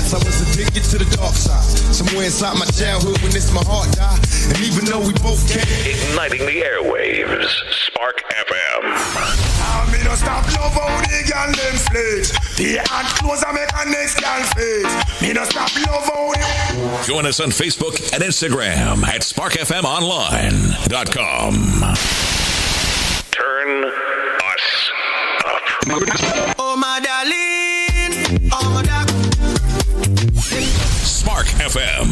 Guess I was addicted to the dark side. Somewhere inside my childhood when this my heart died. And even though we both can't. Igniting the airwaves, Spark FM. I mean, don't stop love how the girl them flex. The hard clothes I make a next girl face. Me don't stop love how the... Join us on Facebook and Instagram at SparkFMOnline.com. Turn us up. Oh, my darling. Oh, my darling. Spark FM.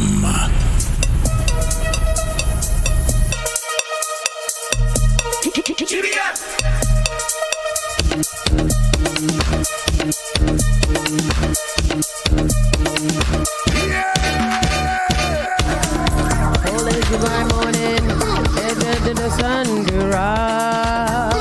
July morning, headed to the sun to rise.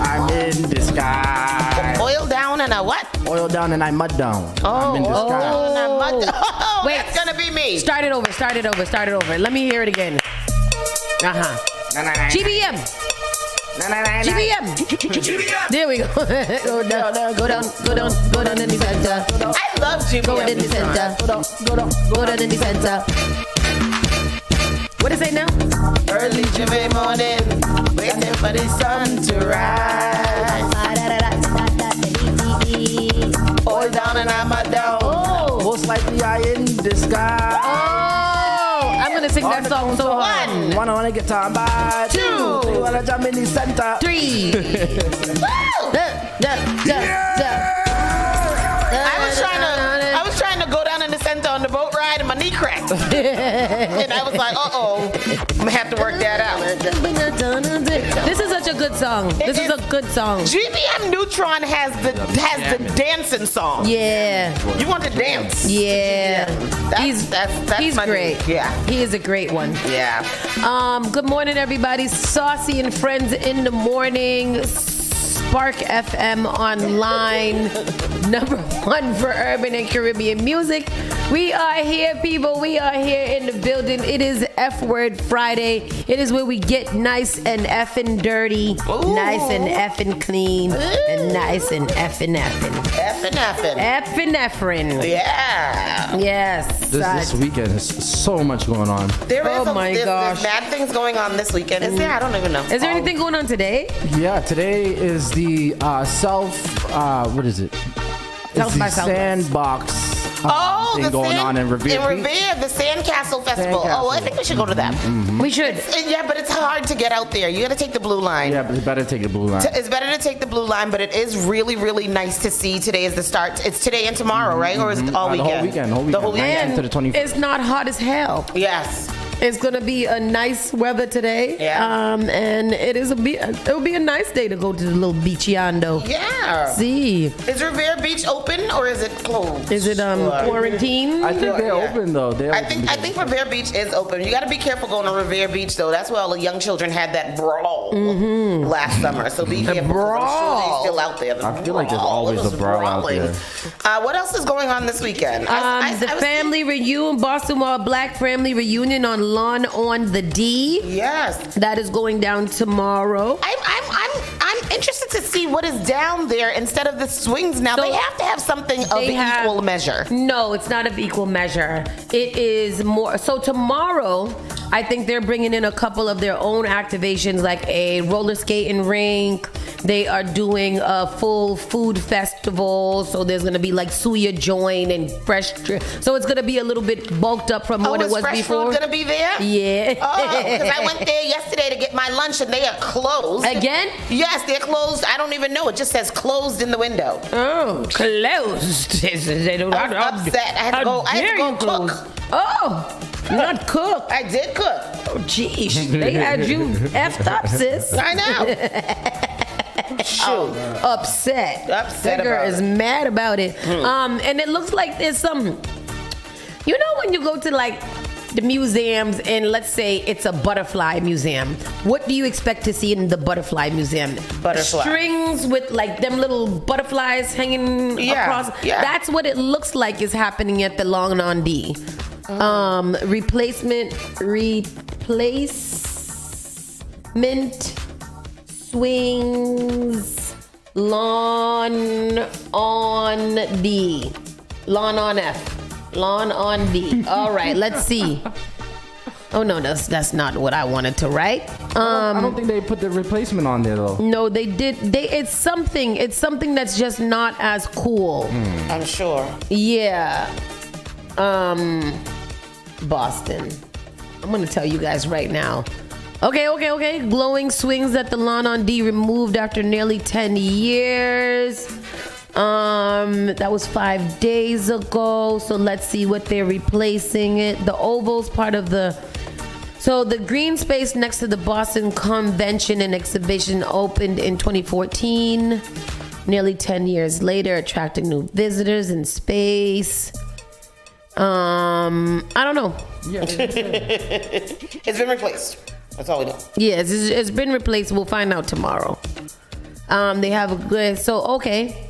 I'm in disguise. Oil down and a what? Oil down and I mud down. I'm in disguise. And a mud down. Oh, Wait, that's gonna be me. Start it over. Let me hear it again. GBM. GBM. There we go. Go down in the center. I love GBM. Go in the center. Go down in the center. What is it now? Early July morning, waiting for the sun to rise. Oil down and I'm a down. Most likely I in disguise. I'm gonna sing that song so hard. One on the guitar, by two. You wanna jump in the center. 3. I was trying to go down in the center on the boat ride and my knee cracked. And I was like, I'm gonna have to work that out. This is such a good song. This is a good song. GBM Neutron has the dancing song. Yeah. You want to dance? Yeah. He's my great. dude. Yeah. He is a great one. Yeah. Good morning, everybody. Saucy and Friends in the morning. Spark FM Online, #1 for urban and Caribbean music. We are here, people. We are here in the building. It is F Word Friday. It is where we get nice and effing dirty, nice and effing clean, and nice and effing. Effing. Yeah. Yes. This weekend is so much going on. There's gosh. bad things going on this weekend. Is there? I don't even know. Is there anything going on today? Yeah, today is the what is it? South by It's the Southwest. the Sandbox thing going on in Revere. In Revere, the Sandcastle Festival. Sandcastle. Oh, I think we should go to that. We should. Yeah, but it's hard to get out there. You got to take the blue line. Yeah, but it's better to take the blue line. It's better to take the blue line, but it is really, really nice to see. Today is the start. It's today and tomorrow, right? Or is it all weekend? The whole weekend. The whole weekend. And to the 21st. it's not hot as hell. Yes. It's gonna be a nice weather today. Yeah. And it'll be a nice day to go to the little beach yando. Yeah. See. Is Revere Beach open or is it closed? Is it quarantine? I think they're open though. I think Revere Beach is open. You got to be careful going to Revere Beach though. That's where all the young children had that brawl last summer. So be careful. 'Cause I'm sure they're still out there. I feel like there's always a brawl out there. What else is going on this weekend? Family reunion, Boston Wild Black family reunion on Lawn on the D. Yes. That is going down tomorrow. I'm interested to see what is down there instead of the swings now. So they have to have something of equal measure. No, it's not of equal measure. It is more. So tomorrow, I think they're bringing in a couple of their own activations, like a roller skating rink. They are doing a full food festival. So there's going to be like suya joint and fresh. So it's going to be a little bit bulked up from what it was fresh before. Food going to be there? Yeah. Oh, because I went there yesterday to get my lunch and they are closed. Again? Yes, they're closed. I don't even know. It just says closed in the window. Oh, closed. I was upset. I had to go cook. Oh, not cook. I did cook. Oh, geez. They had you effed up, sis. I know. Shoot. Upset. Upset That girl about is it. mad about it. And it looks like there's some, you know, when you go to like the museums and let's say it's a butterfly museum, what do you expect to see in the butterfly museum? Butterfly. Strings with like them little butterflies hanging across. Yeah. That's what it looks like is happening at the Long on D. Replacement swings Lawn on D. Lawn on F. Lawn on D. All right, let's see. Oh no, that's not what I wanted to write. I don't think they put the replacement on there though. No, they did. It's something that's just not as cool. I'm sure. Yeah. Boston. I'm gonna tell you guys right now. Okay. Glowing swings at the Lawn on D removed after nearly 10 years. That was 5 days ago. So let's see what they're replacing it. The oval's part of the green space next to the Boston Convention and Exhibition opened in 2014. Nearly 10 years later, attracting new visitors in space. I don't know. Yeah, It's been replaced. That's all we know. Yeah, it's been replaced. We'll find out tomorrow. They have a good. Okay.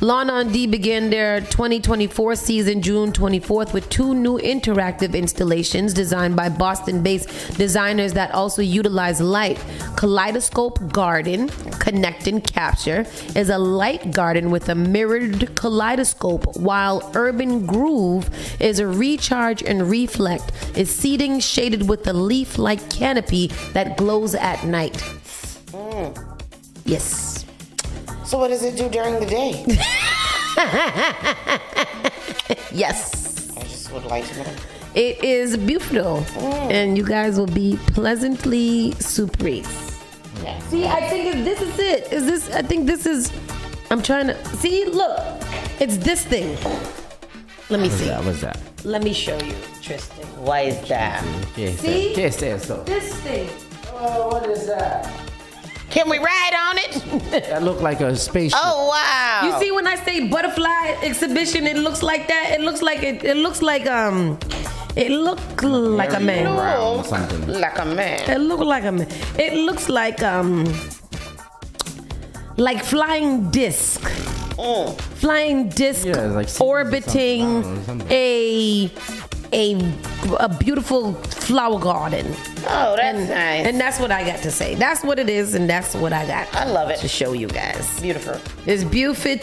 Lawn on D began their 2024 season June 24th with 2 new interactive installations designed by Boston-based designers that also utilize light. Kaleidoscope Garden, Connect and Capture, is a light garden with a mirrored kaleidoscope, while Urban Groove is a recharge and reflect, is seating shaded with a leaf-like canopy that glows at night. Yes. So what does it do during the day? Yes. I just would like to know. It is beautiful. And you guys will be pleasantly surprised. Yeah. See, I think this is it. I think this is, I'm trying to, see, look. It's this thing. Let me see. What's that? Let me show you, Tristan. Why is that? See? Can't say it though. This thing. Oh, what is that? Can we ride on it? That looked like a spaceship. Oh wow! You see, when I say butterfly exhibition, it looks like that. It looks like it looks like it looked like a man. Brown or something. Like a man. It looked like a man. It looks like flying disc. Flying disc Yeah, like orbiting something. a beautiful flower garden. Oh, that's nice. And that's what I got to say. That's what it is, and that's what I got. I love it. To show you guys. Beautiful. It's beautiful.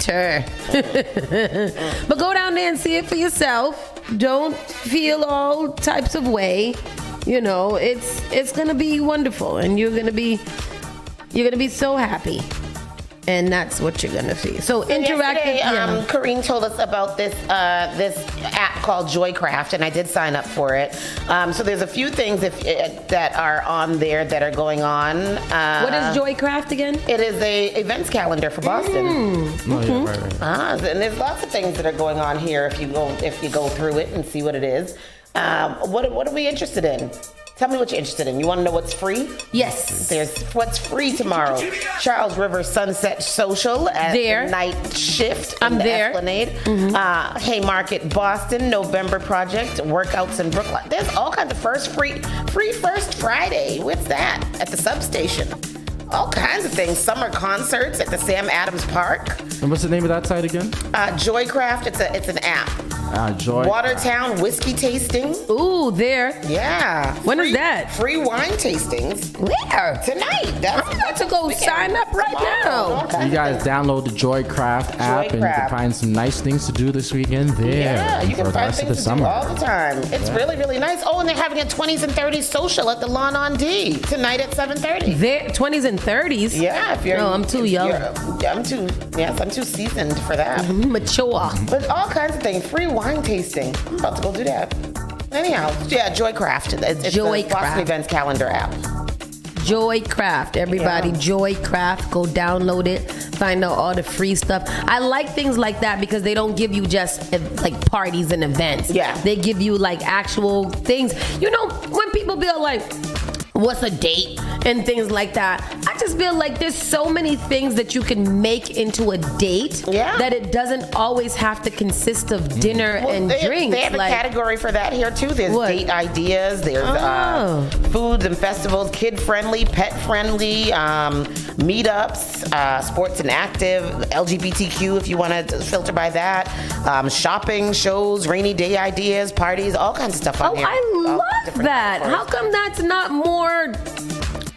But go down there and see it for yourself. Don't feel all types of way. You know, it's gonna be wonderful, and you're gonna be so happy. And that's what you're gonna see. So interactive. Yesterday, Karine told us about this app called Joycraft, and I did sign up for it. So there's a few things that are on there that are going on. What is Joycraft again? It is a events calendar for Boston. Oh, yeah, right. And there's lots of things that are going on here if you go through it and see what it is. What are we interested in? Tell me what you're interested in. You want to know what's free? Yes. There's what's free tomorrow. Charles River Sunset Social at There. the night shift. I'm in the there. Esplanade. Haymarket Boston, November Project, workouts in Brookline. There's all kinds of free First Friday. What's that? At the substation. All kinds of things. Summer concerts at the Sam Adams Park. And what's the name of that site again? Joycraft. It's an app. Joy. Watertown whiskey tasting. Ooh, there. Yeah. When is that? Free wine tastings. Where? Tonight. That's I'm about to go sign up right now. Okay. You guys download the Joycraft app and you Joycraft. can find some nice things to do this weekend there. Yeah, you for can the find rest of things the to summer. do all the time. It's really, really nice. Oh, and they're having a 20s and 30s social at the Lawn on D tonight at 7:30. There, 20s and 30s. Yeah, if you're. No, I'm too young. I'm too seasoned for that. Mature. But all kinds of things. Free wine tasting. I'm about to go do that. Anyhow, yeah, Joycraft. It's Joycraft. the Boston Events Calendar app. Joycraft, everybody. Yeah. Joycraft. Go download it. Find out all the free stuff. I like things like that because they don't give you just like parties and events. Yeah. They give you like actual things. You know, when people be like, what's a date and things like that, I just feel like there's so many things that you can make into a date that it doesn't always have to consist of dinner and drinks. They have a category for that here too. There's date ideas. There's foods and festivals, kid friendly, pet friendly, meetups, sports and active, LGBTQ if you want to filter by that, shopping, shows, rainy day ideas, parties, all kinds of stuff on here. I love that. categories. How come that's not more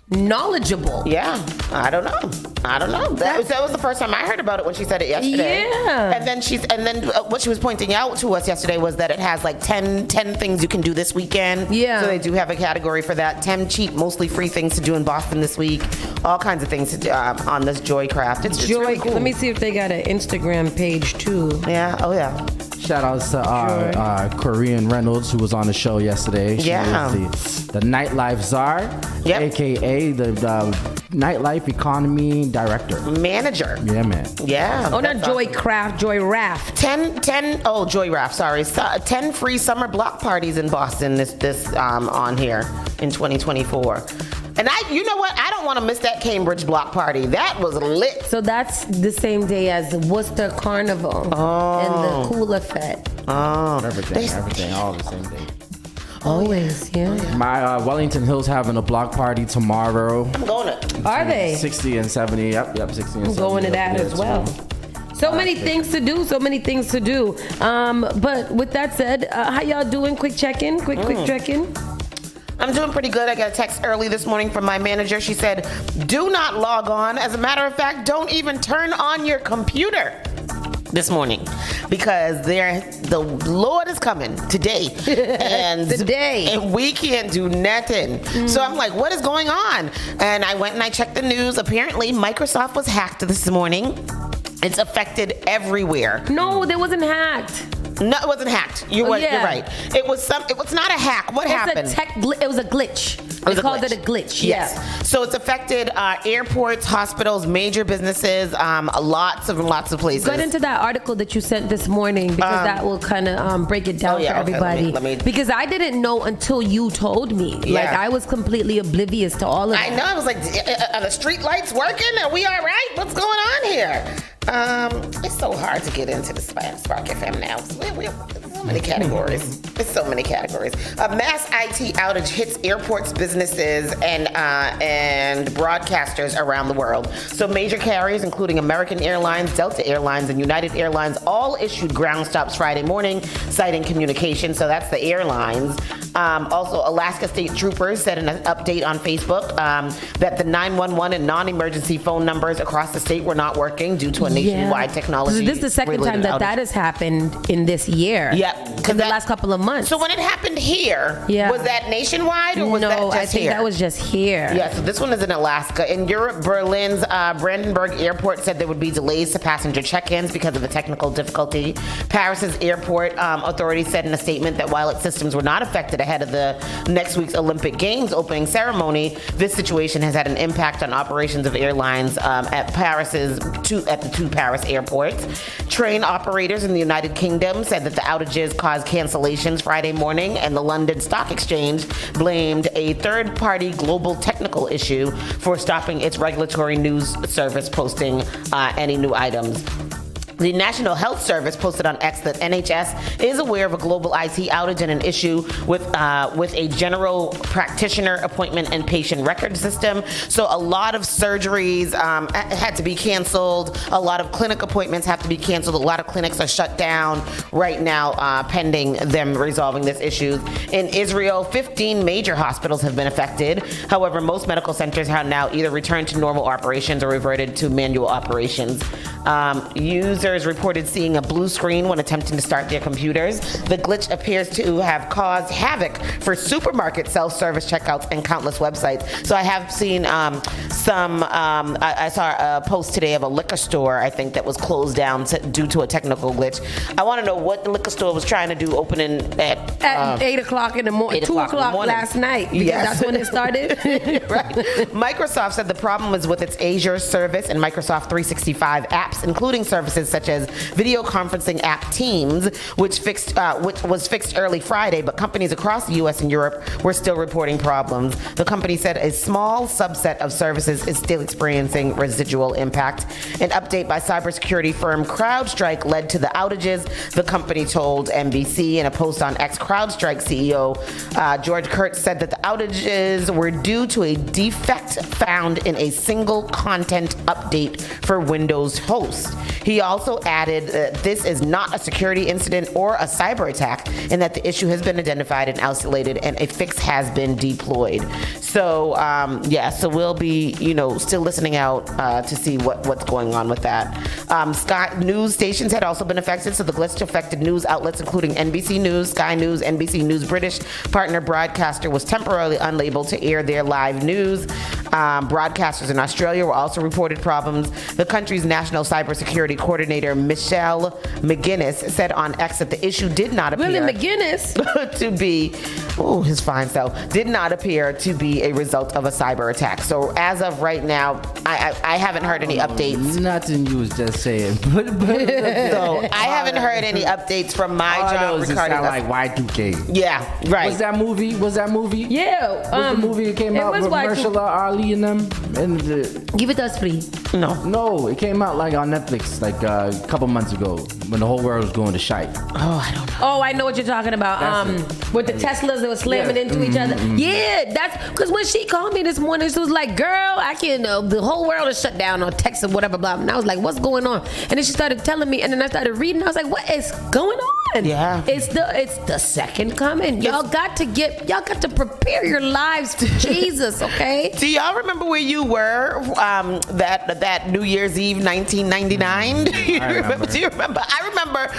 knowledgeable. Yeah, I don't know. That was the first time I heard about it when she said it yesterday. Yeah. And then what she was pointing out to us yesterday was that it has like 10 things you can do this weekend. Yeah. So they do have a category for that. 10 cheap, mostly free things to do in Boston this week. All kinds of things to do, on this Joycraft. It's really cool. Let me see if they got an Instagram page too. Yeah. Oh yeah. Shout outs to Korean Reynolds, who was on the show yesterday. She is the nightlife czar, aka the nightlife economy director. Manager. Yeah, man. Yeah. Oh, not Joycraft, Joyraft. 10 Joyraft, sorry. 10 free summer block parties in Boston this on here in 2024. And you know what? I don't want to miss that Cambridge block party. That was lit. So that's the same day as the Worcester Carnival and the Cooler Fete. Oh. Everything, all the same day. Always, yeah. My Wellington Hill's having a block party tomorrow. I'm going to. Are they? 60 and 70. Yep, 60 and 70. I'm going to that as well. So many things to do. But with that said, how y'all doing? Quick check-in. Quick check-in. I'm doing pretty good. I got a text early this morning from my manager. She said, do not log on. As a matter of fact, don't even turn on your computer this morning because the Lord is coming today. And we can't do nothing. So I'm like, what is going on? And I went and I checked the news. Apparently, Microsoft was hacked this morning. It's affected everywhere. No, they wasn't hacked. No, it wasn't hacked. You're right. It was not a hack. What happened? It was a glitch. They called it a glitch. Yes. Yeah. So it's affected airports, hospitals, major businesses, lots of places. Get into that article that you sent this morning because that will kind of break it down for everybody. Let me. Because I didn't know until you told me. Yeah. Like I was completely oblivious to all of that. I know. I was like, are the street lights working? Are we all right? What's going on here? It's so hard to get into the Spark FM now. So many categories. There's so many categories. A mass IT outage hits airports, businesses, and broadcasters around the world. So major carriers, including American Airlines, Delta Airlines, and United Airlines, all issued ground stops Friday morning, citing communication. So that's the airlines. Also, Alaska State Troopers said in an update on Facebook that the 911 and non-emergency phone numbers across the state were not working due to a nationwide technology. So this is the second time that has happened in this year. Yeah. In the last couple of months. So when it happened here, was that nationwide or was that just here? No, I think that was just here. Yeah, so this one is in Alaska. In Europe, Berlin's Brandenburg Airport said there would be delays to passenger check-ins because of a technical difficulty. Paris's airport authorities said in a statement that while its systems were not affected ahead of the next week's Olympic Games opening ceremony, this situation has had an impact on operations of airlines at the two Paris airports. Train operators in the United Kingdom said that the outages caused cancellations Friday morning, and the London Stock Exchange blamed a third-party global technical issue for stopping its regulatory news service posting any new items. The National Health Service posted on X that NHS is aware of a global IT outage and an issue with a general practitioner appointment and patient record system. So a lot of surgeries had to be canceled. A lot of clinic appointments have to be canceled. A lot of clinics are shut down right now pending them resolving this issue. In Israel, 15 major hospitals have been affected. However, most medical centers have now either returned to normal operations or reverted to manual operations. Users reported seeing a blue screen when attempting to start their computers. The glitch appears to have caused havoc for supermarket self-service checkouts and countless websites. So I have seen I saw a post today of a liquor store, I think, that was closed down due to a technical glitch. I want to know what the liquor store was trying to do opening at 8 o'clock in the morning, 2 o'clock last night, because that's when it started. Right. Microsoft said the problem was with its Azure service and Microsoft 365 apps, including services such as video conferencing app Teams, which was fixed early Friday, but companies across the U.S. and Europe were still reporting problems. The company said a small subset of services is still experiencing residual impact. An update by cybersecurity firm CrowdStrike led to the outages, the company told NBC. In a post on X, CrowdStrike CEO George Kurtz said that the outages were due to a defect found in a single content update for Windows Host. He also also added that this is not a security incident or a cyber attack, and that the issue has been identified and isolated, and a fix has been deployed. So, so we'll be, still listening out to see what's going on with that. Sky news stations had also been affected, so the glitch affected news outlets including NBC News, Sky News, NBC News British partner broadcaster was temporarily unable to air their live news. Broadcasters in Australia were also reported problems. The country's national cybersecurity coordinator, Michelle McGuinness, said on X that the issue did not appear to be, his fine self, did not appear to be a result of a cyber attack. So as of right now, I haven't heard any updates. Nothing you was just saying. So I haven't heard any updates from my job regarding like Y2K. Yeah, right. Was that movie? Yeah. Was the movie that came out with Mahershala Ali and them? Give it us free. No, it came out like on Netflix like a couple months ago when the whole world was going to shite. Oh, I don't know. Oh, I know what you're talking about. With the Teslas that were slamming into each other. Yeah, that's because when she called me this morning, she was like, "Girl, I can't. The whole world is shut down on text or whatever." Blah. And I was like, "What's going on?" And then she started telling me, and then I started reading. I was like, "What is going on?" Yeah, it's the second coming. Y'all got to prepare your lives for Jesus. Okay. Do y'all remember where you were that New Year's Eve 1999? Do you remember? I remember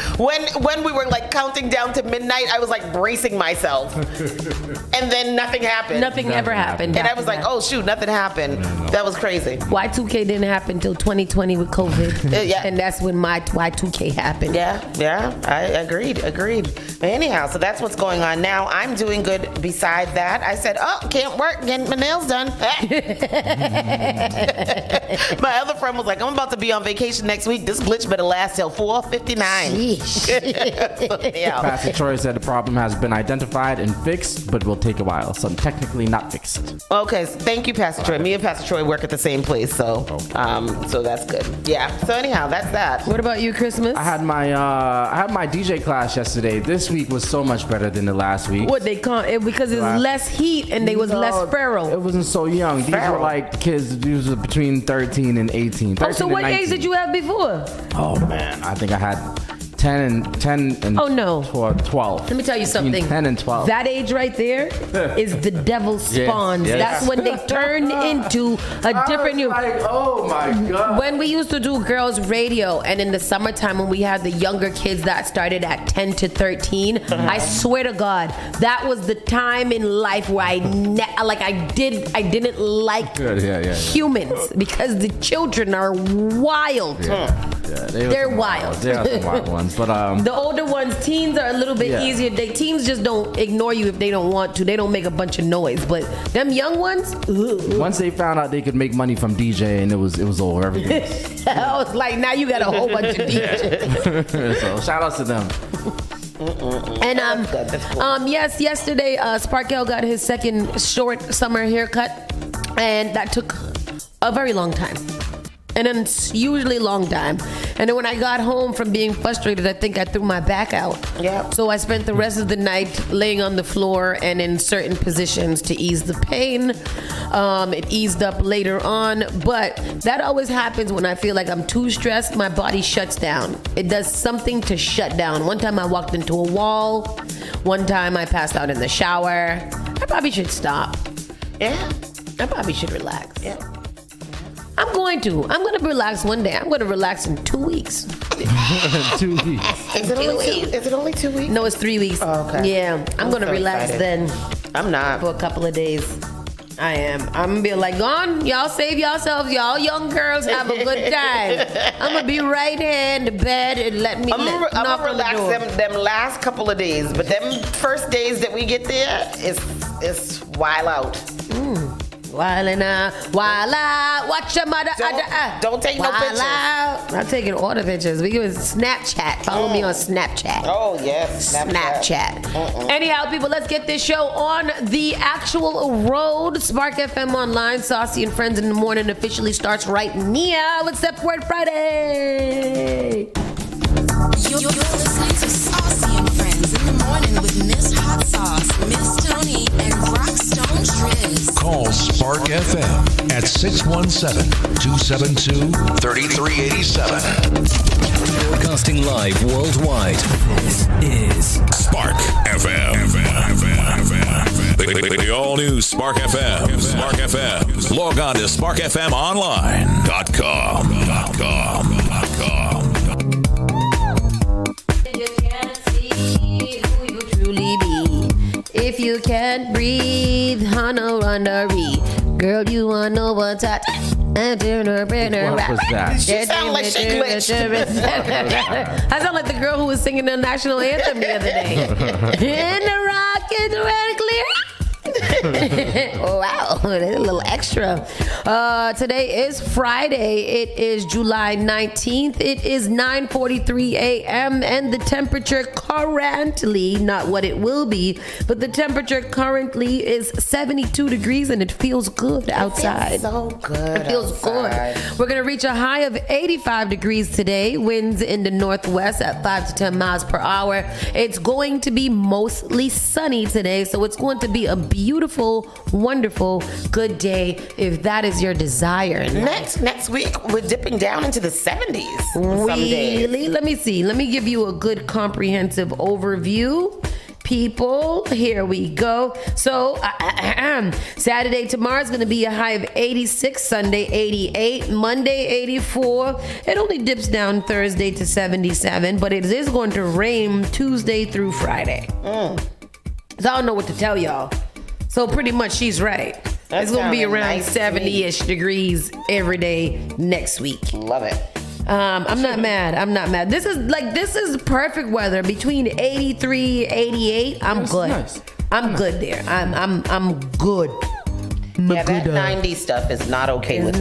when we were like counting down to midnight. I was like bracing myself, and then nothing happened. Nothing ever happened. And I was like, oh shoot, nothing happened. No. That was crazy. Y2K didn't happen until 2020 with COVID. And that's when my Y2K happened. Yeah, I agreed. Anyhow, so that's what's going on now. I'm doing good. Beside that, I said, can't work, getting my nails done. My other friend was like, I'm about to be on vacation next week. This glitch better last till 4:59. Pastor Troy said the problem has been identified and fixed, but will take a while. So technically not fixed. Okay, so thank you, Pastor Troy. Me and Pastor Troy work at the same place, so that's good. Yeah. So anyhow, that's that. What about you, Christmas? I had my DJ class yesterday. This week was so much better than the last week. What they call it because it's less heat and they was less feral. It wasn't so young. These were like kids. These were between 13 and 18. So what age did you have before? Oh man, I think I had 10 and 12. Let me tell you something. Between 10 and 12. That age right there is the devil spawns. Yes. That's when they turn into a different. Oh my God. When we used to do girls radio, and in the summertime when we had the younger kids that started at 10 to 13, I swear to God, that was the time in life where I didn't like humans because the children are wild. They're wild. They are some wild ones. But the older ones, teens are a little bit easier. Teens just don't ignore you if they don't want to. They don't make a bunch of noise. But them young ones, once they found out they could make money from DJing, it was over. Everything. I was like, now you got a whole bunch of DJs. So shout out to them. And yes, yesterday Sparkle got his second short summer haircut, and that took a very long time. And then it's usually long time. And then when I got home from being frustrated, I think I threw my back out. Yeah. So I spent the rest of the night laying on the floor and in certain positions to ease the pain. It eased up later on, but that always happens when I feel like I'm too stressed. My body shuts down. It does something to shut down. One time I walked into a wall. One time I passed out in the shower. I probably should stop. Yeah. I probably should relax. Yeah. I'm going to relax one day. I'm going to relax in 2 weeks. 2 weeks. Is it only 2 weeks? No, it's 3 weeks. Oh, okay. Yeah, I'm going to relax then. I'm not. For a couple of days. I am. I'm going to be like, gone. Y'all save yourselves. Y'all young girls have a good time. I'm going to be right here in the bed and let me I'm going to relax them last couple of days. But them first days that we get there, it's wild out. Wild out. Watch your mother. Don't take no pictures. I'm taking all the pictures. We give Snapchat. Follow me on Snapchat. Oh, yes. Snapchat. Anyhow, people, let's get this show on the actual road. Spark FM Online, Saucy and Friends in the Morning officially starts right now. It's Step Word Friday. You're listening to Saucy and Friends in the Morning with Miss Hot Sauce, Miss Tony, and Rockstone Triz. Call Spark FM at 617-272-3387. live worldwide. This is Spark FM. The all-new Spark FM. Spark FM. Log on to sparkfmonline.com. You can't see who you truly be. If you can't breathe, Hana Randari. Girl, you wanna know what's hot? What was that? She sound like she glitched. I sound like the girl who was singing the national anthem the other day. In the rocket, red clear. Oh, wow, that's a little extra. Today is Friday. It is July 19th. It is 9:43 a.m. and the temperature currently, not what it will be, but the temperature currently is 72 degrees and it feels good outside. It feels so good. It feels outside. good. We're going to reach a high of 85 degrees today. Winds in the northwest at 5 to 10 miles per hour. It's going to be mostly sunny today, so it's going to be a beautiful, wonderful, good day if that is your desire. Next week, we're dipping down into the 70s. Some days. Really? Let me see. Let me give you a good comprehensive overview. People, here we go. So, Saturday, tomorrow is going to be a high of 86, Sunday 88, Monday 84. It only dips down Thursday to 77, but it is going to rain Tuesday through Friday. So I don't know what to tell y'all. So pretty much she's right. It's going to be around 70-ish degrees every day next week. Love it. I'm not mad. This is perfect weather. Between 83, 88, I'm good. Nice. I'm good there. I'm good. Yeah, that 90s stuff is not okay with me.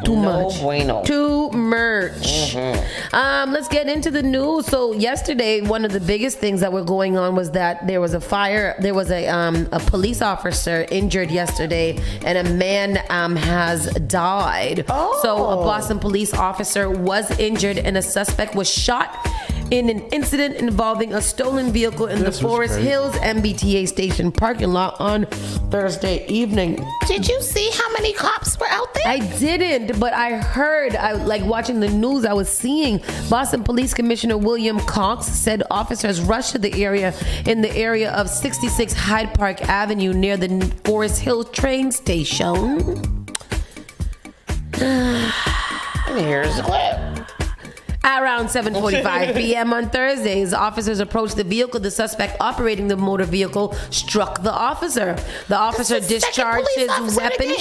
Too no much. Bueno. Too much. Let's get into the news. So yesterday, one of the biggest things that were going on was that there was a fire. There was a police officer injured yesterday, and a man has died. So a Boston police officer was injured, and a suspect was shot in an incident involving a stolen vehicle in the Forest Hills MBTA station parking lot on Thursday evening. Did you see how many cops were out there? I didn't, but I heard, like watching the news, I was seeing Boston Police Commissioner William Cox said officers rushed to the area of 66 Hyde Park Avenue near the Forest Hill train station. And here's the clip. Around 7:45 p.m. on Thursday, as officers approached the vehicle, the suspect operating the motor vehicle struck the officer. The officer discharged his weapon,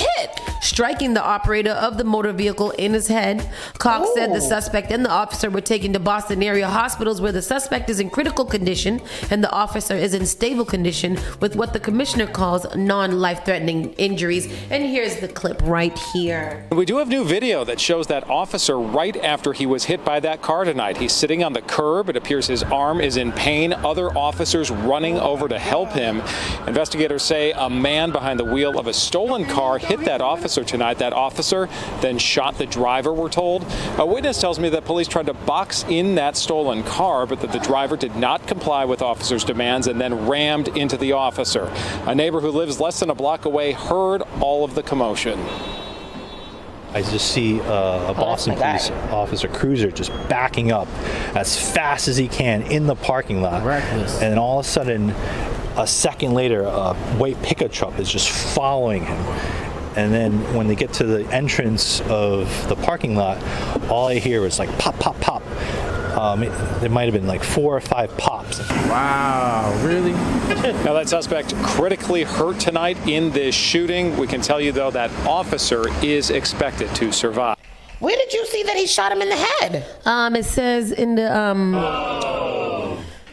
striking the operator of the motor vehicle in his head. Cox said the suspect and the officer were taken to Boston area hospitals where the suspect is in critical condition and the officer is in stable condition with what the commissioner calls non-life-threatening injuries. And here's the clip right here. We do have new video that shows that officer right after he was hit by that car tonight. He's sitting on the curb. It appears his arm is in pain. Other officers running over to help him. Investigators say a man behind the wheel of a stolen car hit that officer tonight. That officer then shot the driver, we're told. A witness tells me that police tried to box in that stolen car, but that the driver did not comply with officers' demands and then rammed into the officer. A neighbor who lives less than a block away heard all of the commotion. I just see a Boston police officer cruiser just backing up as fast as he can in the parking lot. Reckless. And all of a sudden, a second later, a white pickup truck is just following him. And then when they get to the entrance of the parking lot, all I hear is like pop, pop, pop. There might have been like 4 or 5 pops. Wow, really? Now that suspect critically hurt tonight in this shooting. We can tell you though that officer is expected to survive. Where did you see that he shot him in the head? It says in the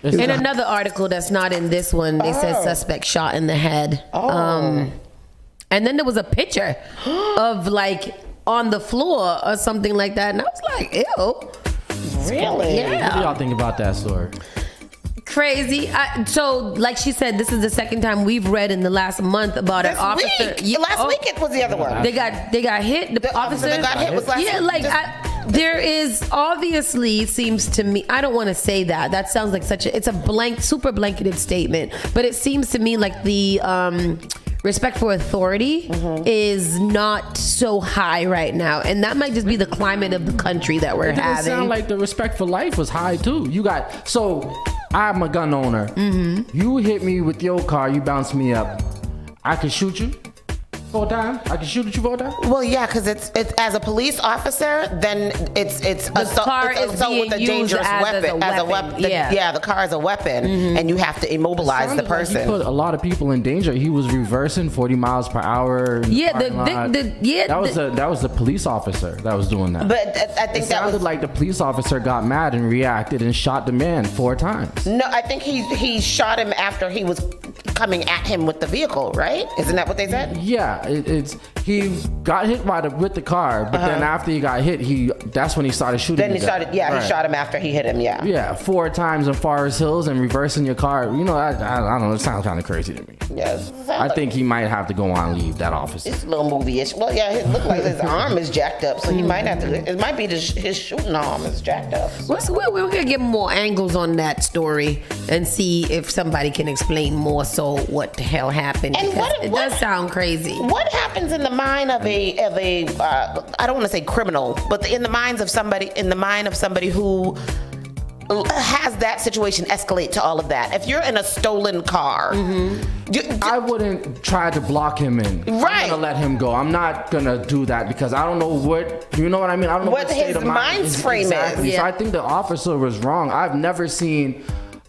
in another article that's not in this one, they said suspect shot in the head. And then there was a picture of like on the floor or something like that, and I was like, ew. Really? Yeah. What do y'all think about that story? Crazy. So, like she said, this is the second time we've read in the last month about an officer. Last week it was the other one. They got hit. The officer that got hit was last week. There is obviously seems to me. I don't want to say that. That sounds like it's a blank, super blanketed statement. But it seems to me like the respect for authority is not so high right now, and that might just be the climate of the country that we're having. It sound like the respect for life was high too. I'm a gun owner. You hit me with your car, you bounce me up, I can shoot you 4 times. I can shoot at you 4 times. Well, yeah, because it's as a police officer, then it's car is assault being with a used dangerous as a weapon. Yeah, the car is a wepen, and you have to immobilize the person. Like he put a lot of people in danger. He was reversing 40 miles per hour. That was the police officer that was doing that. But I think it sounded like the police officer got mad and reacted and shot the man 4 times. No, I think he shot him after he was coming at him with the vehicle, right? Isn't that what they said? Yeah, he got hit with the car, but then after he got hit, that's when he started shooting. Then he shot him after he hit him. Yeah. Yeah, 4 times in Forest Hills and reversing your car. You know, I don't know. It sounds kind of crazy to me. Yes. I think he might have to go on leave. That officer. It's a little movie-ish. Well, yeah, it looked like his arm is jacked up, so he might have to. It might be his shooting arm is jacked up. We're gonna get more angles on that story and see if somebody can explain more. So what the hell happened? And it does sound crazy. What happens in the mind of a I don't want to say criminal, but in the mind of somebody who has that situation escalate to all of that? If you're in a stolen car, I wouldn't try to block him in. Right. I'm gonna let him go. I'm not gonna do that because I don't know what, you know what I mean? I don't know what his mind frame exactly. is. Yeah. So I think the officer was wrong. I've never seen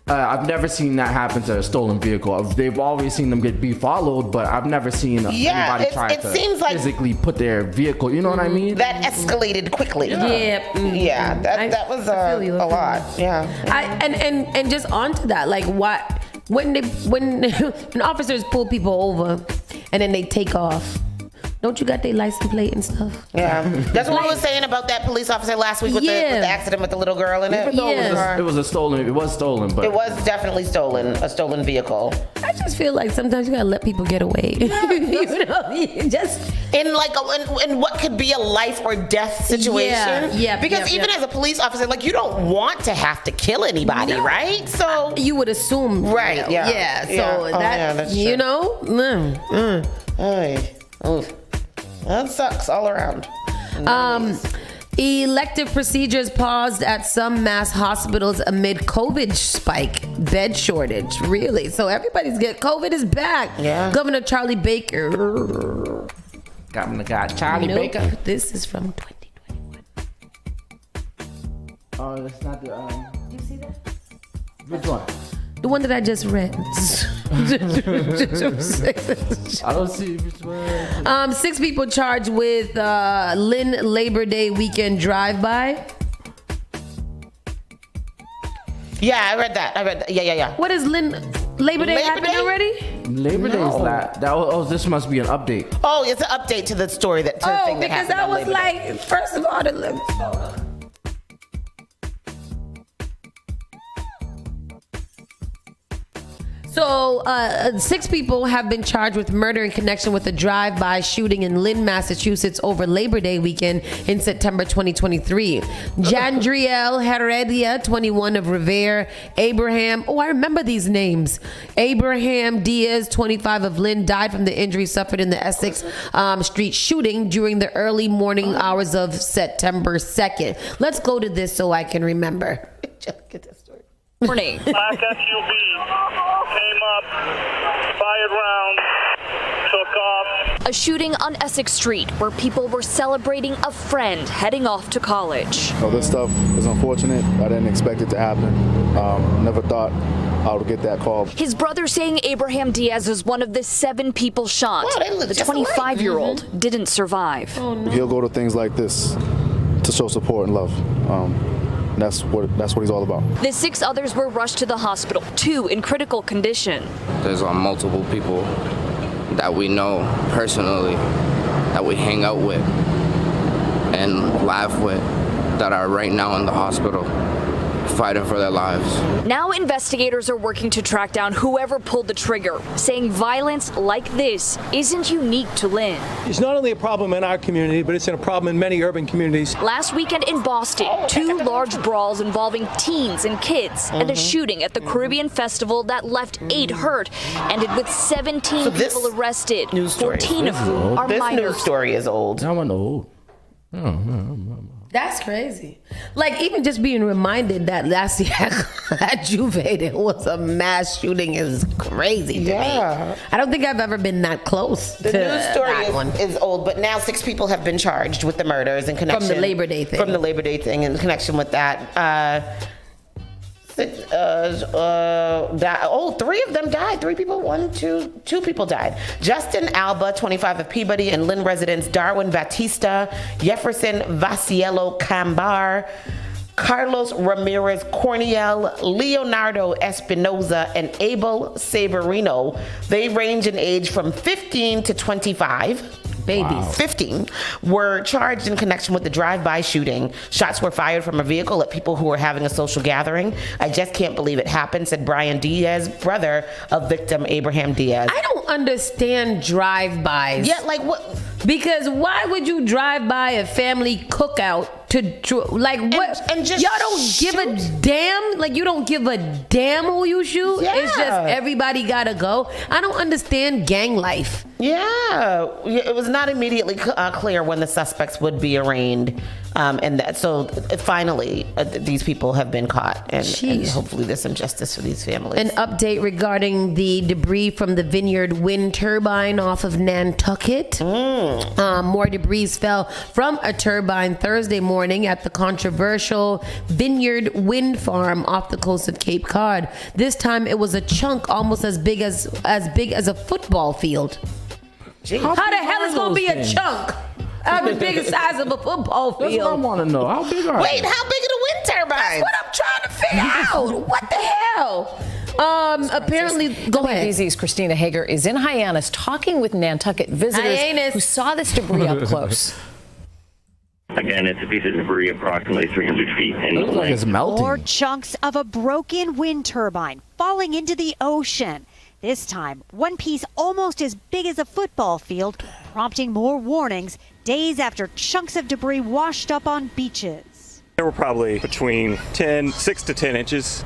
that happen to a stolen vehicle. They've always seen them be followed, but I've never seen anybody try to physically put their vehicle. You know what I mean? That escalated quickly. Yeah. That was a lot. Yeah. And just onto that, like when officers pull people over and then they take off. Don't you got their license plate and stuff? Yeah. That's what we were saying about that police officer last week with the accident with the little girl in it. Even though it was stolen, but it was definitely stolen, a stolen vehicle. I just feel like sometimes you gotta let people get away. You know, just in what could be a life or death situation. Yeah. Because even as a police officer, like you don't want to have to kill anybody, right? So you would assume, right? Yeah. So that's true. You know. That sucks all around. Elective procedures paused at some mass hospitals amid COVID spike, bed shortage. Really? So everybody's COVID is back. Yeah. Governor Charlie Baker. Baker. This is from 2021. Oh, that's not the. You see that? Which one? The one that I just read. I don't see which one. 6 people charged with Lynn Labor Day weekend drive-by. Yeah, I read that. Yeah. What is Lynn Labor Day happened already? Labor Day is that. This must be an update. Oh, it's an update to the story thing that happened. Because I was like, first of all, So, 6 people have been charged with murder in connection with a drive-by shooting in Lynn, Massachusetts over Labor Day weekend in September 2023. Jandriel Heredia, 21 of Revere, Abraham, I remember these names. Abraham Diaz, 25 of Lynn, died from the injuries suffered in the Essex Street shooting during the early morning hours of September 2nd. Let's go to this so I can remember. Get this story. Morning. Black SUV came up, fired rounds, took off. A shooting on Essex Street where people were celebrating a friend heading off to college. This stuff is unfortunate. I didn't expect it to happen. Never thought I would get that call. His brother saying Abraham Diaz is one of the 7 people shot. Wow, the 25-year-old didn't survive. Oh, no. He'll go to things like this to show support and love. That's what he's all about. The 6 others were rushed to the hospital, 2 in critical condition. There's multiple people that we know personally, that we hang out with and laugh with, that are right now in the hospital. fighting for their lives. Now investigators are working to track down whoever pulled the trigger, saying violence like this isn't unique to Lynn. It's not only a problem in our community, but it's a problem in many urban communities. Last weekend in Boston, 2 large brawls involving teens and kids and a shooting at the Caribbean Festival that left 8 hurt, ended with 17 people arrested, 14 of whom are minors. This news story is old. That one old. That's crazy. Like, even just being reminded that last year at Juve there was a mass shooting is crazy to me. I don't think I've ever been that close The to news story that one. is old, but now 6 people have been charged with the murders in connection From the Labor Day thing. From the Labor Day thing in connection with that. 3 of them died. 3 people, 2 people died. Justin Alba, 25 of Peabody, and Lynn residents Darwin Batista, Jefferson Vaciello Cambar, Carlos Ramirez Corniel, Leonardo Espinoza, and Abel Saberino. They range in age from 15 to 25. Babies. Wow. 15 were charged in connection with the drive-by shooting. Shots were fired from a vehicle at people who were having a social gathering. I just can't believe it happened, said Brian Diaz, brother of victim Abraham Diaz. I don't understand drive-bys. Yeah, like what? Because why would you drive by a family cookout like what? And just y'all don't give a damn. Like you don't give a damn who you shoot. Yeah. It's just everybody gotta go. I don't understand gang life. Yeah, it was not immediately clear when the suspects would be arraigned, and that so finally these people have been caught, and hopefully there's some justice for these families. An update regarding the debris from the Vineyard wind turbine off of Nantucket. More debris fell from a turbine Thursday morning at the controversial Vineyard wind farm off the coast of Cape Cod. This time it was a chunk almost as big as a football field. How the hell is going to be a chunk of the biggest size of a football field? That's what I want to know. How big are Wait, they? how big are the wind turbines? That's what I'm trying to figure out. What the hell? Apparently, go ahead. WBZ's Christina Hager is in Hyannis talking with Nantucket visitors who saw this debris up close. Again, it's a piece of debris approximately 300 feet in looks like it's melting. More chunks of a broken wind turbine falling into the ocean. This time, one piece almost as big as a football field, prompting more warnings days after chunks of debris washed up on beaches. There were probably between 6 to 10 inches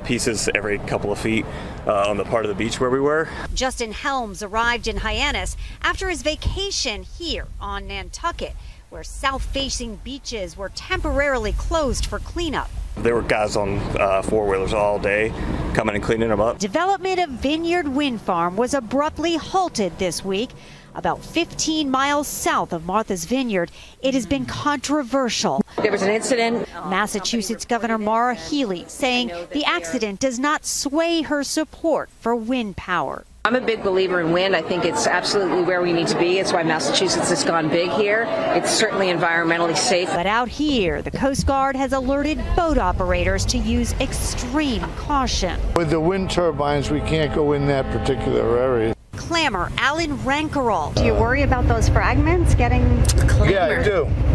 pieces every couple of feet on the part of the beach where we were. Justin Helms arrived in Hyannis after his vacation here on Nantucket, where south-facing beaches were temporarily closed for cleanup. There were guys on four-wheelers all day coming and cleaning them up. Development of Vineyard Wind Farm was abruptly halted this week. About 15 miles south of Martha's Vineyard, it has been controversial. There was an incident. Massachusetts Governor Maura Healey saying the accident does not sway her support for wind power. I'm a big believer in wind. I think it's absolutely where we need to be. It's why Massachusetts has gone big here. It's certainly environmentally safe. But out here, the Coast Guard has alerted boat operators to use extreme caution. With the wind turbines, we can't go in that particular area. Clamor, Alan Rankerol. Do you worry about those fragments getting clamor? Yeah,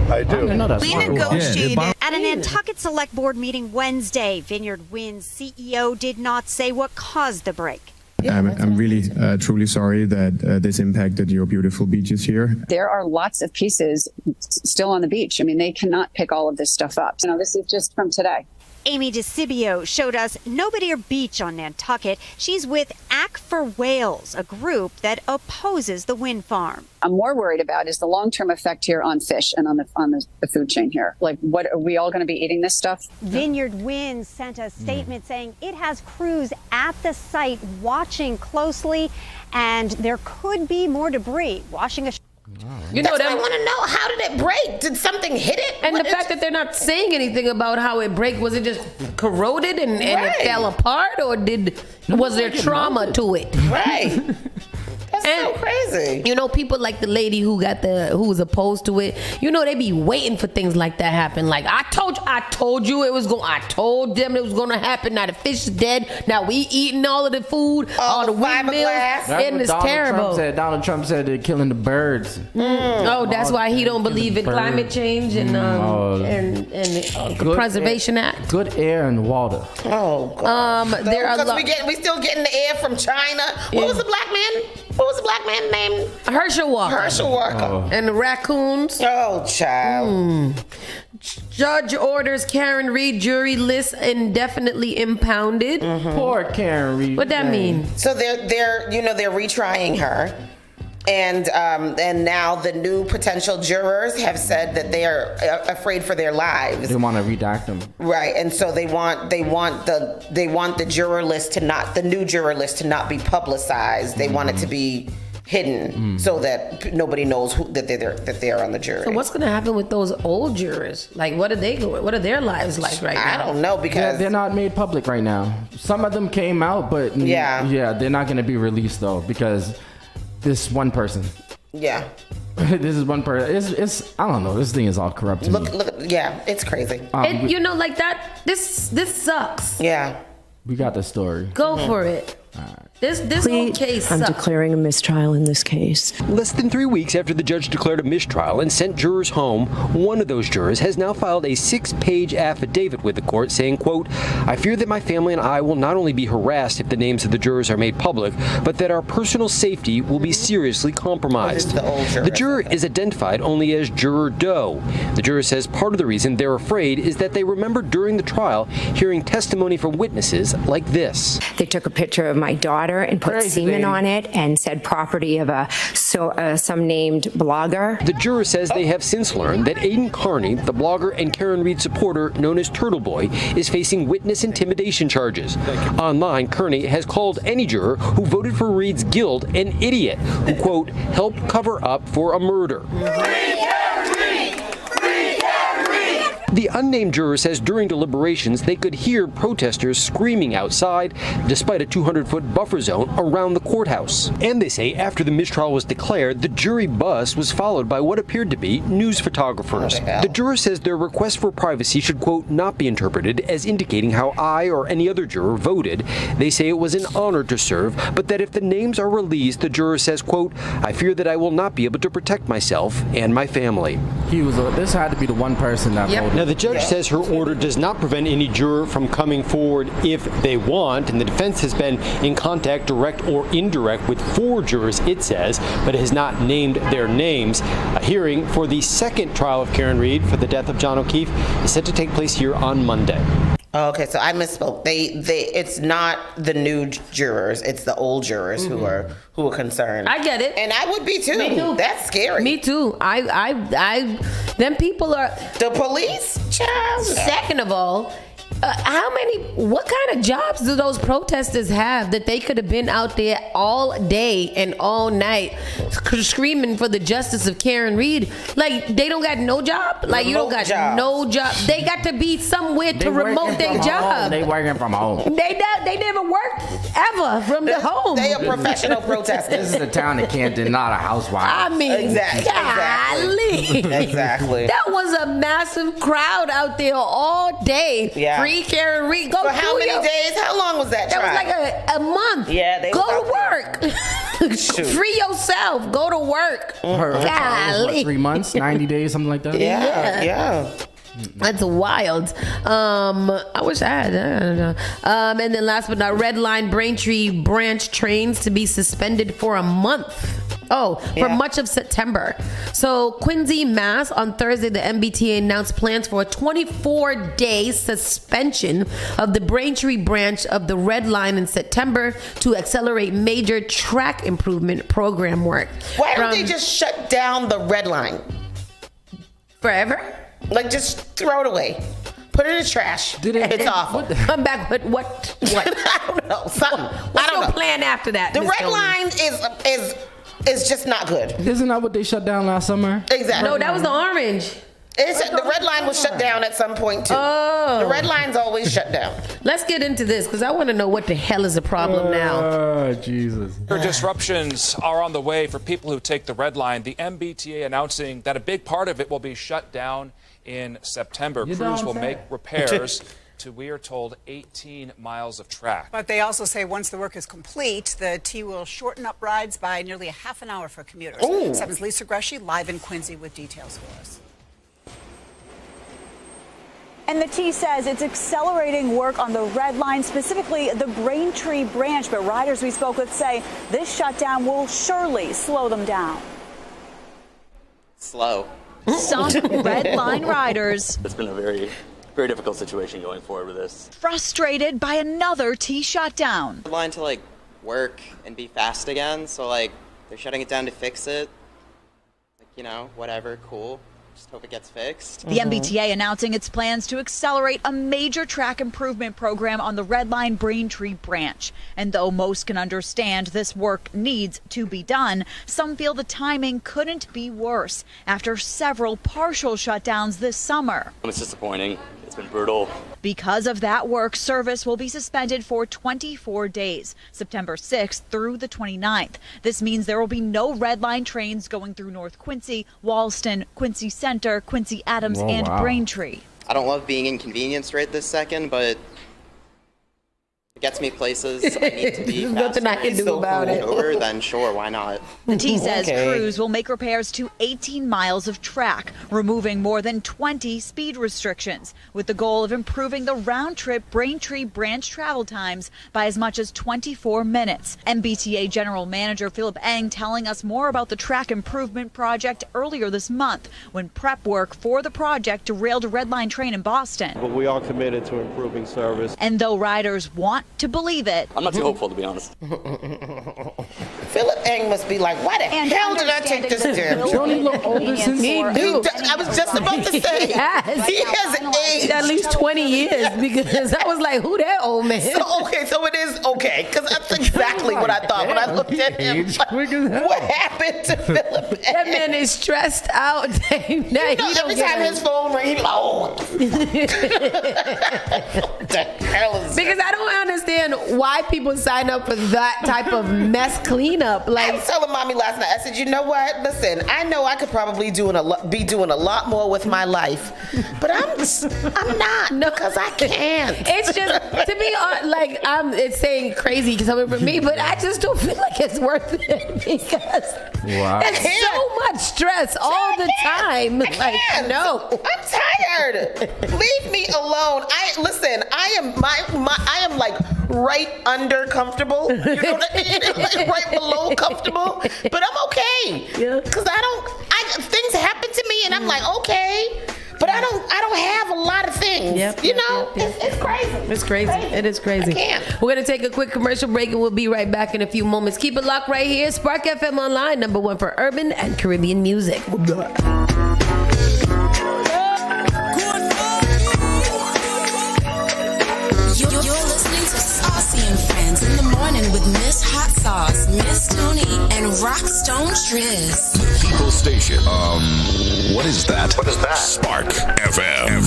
I do. We negotiated. At a Nantucket Select Board meeting Wednesday, Vineyard Wind's CEO did not say what caused the break. I'm really, truly sorry that this impacted your beautiful beaches here. There are lots of pieces still on the beach. I mean, they cannot pick all of this stuff up. You know, this is just from today. Amy DeCibio showed us Nobody or Beach on Nantucket. She's with Act for Whales, a group that opposes the wind farm. I'm more worried about is the long-term effect here on fish and on the food chain here. Like, what are we all going to be eating this stuff? Vineyard Wind sent a statement saying it has crews at the site watching closely, and there could be more debris washing ashore. You know, I want to know, how did it break? Did something hit it? And the fact that they're not saying anything about how it broke, was it just corroded and it fell apart, or was there trauma to it? Right. That's so crazy. You know, people like the lady who was opposed to it. You know, they be waiting for things like that happen. Like I told you it was going. I told them it was going to happen. Now the fish is dead. Now we eating all of the food, all the windmills, and it's terrible. Donald Trump said they're killing the birds. Oh, that's why he don't believe in climate change and the Preservation Act. Good air and water. Oh, God. We still getting the air from China. What was the black man named? Herschel Walker. And the raccoons. Oh, child. Judge orders Karen Reed jury list indefinitely impounded. Poor Karen Reed. What that mean? So they're retrying her. And now the new potential jurors have said that they are afraid for their lives. They want to redact them, right? And so they want the juror list to not be publicized. They want it to be hidden so that nobody knows that they're on the jury. So what's going to happen with those old jurors? Like, what are they going? What are their lives like right now? I don't know because they're not made public right now. Some of them came out, but they're not going to be released though because. This one person. Yeah. This is one person. It's I don't know. This thing is all corrupt to me. Look. Yeah, it's crazy. You know, like that. This sucks. Yeah. We got the story. Go for it. All right. This whole case I'm sucks. declaring a mistrial in this case. Less than 3 weeks after the judge declared a mistrial and sent jurors home, one of those jurors has now filed a 6-page affidavit with the court saying, quote, I fear that my family and I will not only be harassed if the names of the jurors are made public, but that our personal safety will be seriously compromised. The juror is identified only as Juror Doe. The juror says part of the reason they're afraid is that they remember during the trial hearing testimony from witnesses like this. They took a picture of my daughter and put semen on it and said property of some named blogger. The juror says they have since learned that Aiden Carney, the blogger and Karen Reed supporter known as Turtle Boy, is facing witness intimidation charges. Online, Kearney has called any juror who voted for Reed's guilt an idiot who, quote, helped cover up for a murder. The unnamed juror says during deliberations they could hear protesters screaming outside despite a 200-foot buffer zone around the courthouse. And they say after the mistrial was declared, the jury bus was followed by what appeared to be news photographers. The juror says their request for privacy should, quote, not be interpreted as indicating how I or any other juror voted. They say it was an honor to serve, but that if the names are released, the juror says, quote, I fear that I will not be able to protect myself and my family. This had to be the one person that voted. Now, the judge says her order does not prevent any juror from coming forward if they want, and the defense has been in contact, direct or indirect, with 4 jurors, it says, but has not named their names. A hearing for the second trial of Karen Reed for the death of John O'Keefe is set to take place here on Monday. Okay, so I misspoke. It's not the new jurors; it's the old jurors who are concerned. I get it, and I would be too. Me too. That's scary. Me too. Them people are the police. Child. Second of all, what kind of jobs do those protesters have that they could have been out there all day and all night screaming for the justice of Karen Reed? Like, they don't got no job? Like, you don't got no job. They got to be somewhere to remote their job. They working from home. They never worked ever from the home. They are professional protesters. This is a town that can't deny a housewife. I mean, exactly. That was a massive crowd out there all day. Yeah. Free Karen Reed. For how many days? How long was that trial? That was like a month. Yeah, they go to work. Free yourself. Go to work. What, 3 months, 90 days, something like that? Yeah. That's wild. I wish I had. I don't know. And then last but not, Red Line Braintree branch trains to be suspended for a month. For much of September. So Quincy, Mass, on Thursday, the MBTA announced plans for a 24-day suspension of the Braintree branch of the Red Line in September to accelerate major track improvement program work. Why don't they just shut down the Red Line? Forever? Like, just throw it away. Put it in the trash. It's awful. Come back with what? I don't know. Something. What's your plan after that? The Red Line is just not good. Isn't that what they shut down last summer? Exactly. No, that was the orange. The red line was shut down at some point too. The red line's always shut down. Let's get into this because I want to know what the hell is the problem now. Jesus. Disruptions are on the way for people who take the red line. The MBTA announcing that a big part of it will be shut down in September. Crews will make repairs to, we are told, 18 miles of track. But they also say once the work is complete, the T will shorten up rides by nearly a half an hour for commuters. 7's Lisa Greshey live in Quincy with details for us. And the T says it's accelerating work on the red line, specifically the Braintree branch. But riders we spoke with say this shutdown will surely slow them down. Slow. Some red line riders It's been a very difficult situation going forward with this. frustrated by another T shutdown. Line to like work and be fast again, so like they're shutting it down to fix it. Like, you know, whatever, cool. Just hope it gets fixed. The MBTA announcing its plans to accelerate a major track improvement program on the Red Line Braintree branch. And though most can understand this work needs to be done, some feel the timing couldn't be worse after several partial shutdowns this summer. It's disappointing. It's been brutal. Because of that work, service will be suspended for 24 days, September 6th through the 29th. This means there will be no Red Line trains going through North Quincy, Walston, Quincy Center, Quincy Adams, and Braintree. I don't love being inconvenienced right this second, but it gets me places I need to be. There's nothing I can do about it. Over, then sure, why not? The T says crews will make repairs to 18 miles of track, removing more than 20 speed restrictions, with the goal of improving the round-trip Braintree branch travel times by as much as 24 minutes. MBTA General Manager Philip Eng telling us more about the track improvement project earlier this month, when prep work for the project derailed a Red Line train in Boston. But we are committed to improving service. And though riders want to believe it, I'm not too hopeful, to be honest. Philip Eng must be like, why the hell did I take this damn job? Don't he look older since I was just about to say, he has aged at least 20 years because I was like, who that old man? So it is okay, because that's exactly what I thought when I looked at him. Like, what happened to Philip Eng? That man is stressed out. Every time his phone rings, he's like, oh. The hell is because I don't understand why people sign up for that type of mess cleanup. I was telling mommy last night, I said, you know what? Listen, I know I could probably be doing a lot more with my life, but I'm not, because I can't. It's just, to be honest, it's saying crazy coming from me, but I just don't feel like it's worth it because it's so much stress all the time. No. I'm tired. Leave me alone. I am like right under comfortable. You know what I mean? Right below comfortable. But I'm okay. Because things happen to me and I'm like, okay. But I don't have a lot of things. It's crazy. It's crazy. It is crazy. I can't. We're going to take a quick commercial break and we'll be right back in a few moments. Keep it locked right here. Spark FM Online, #1 for urban and Caribbean music. You're listening to Saucy and Friends in the morning with Miss Hot Sauce, Miss Tony, and Rockstone Triz. The People Station. What is that? What is that? Spark FM.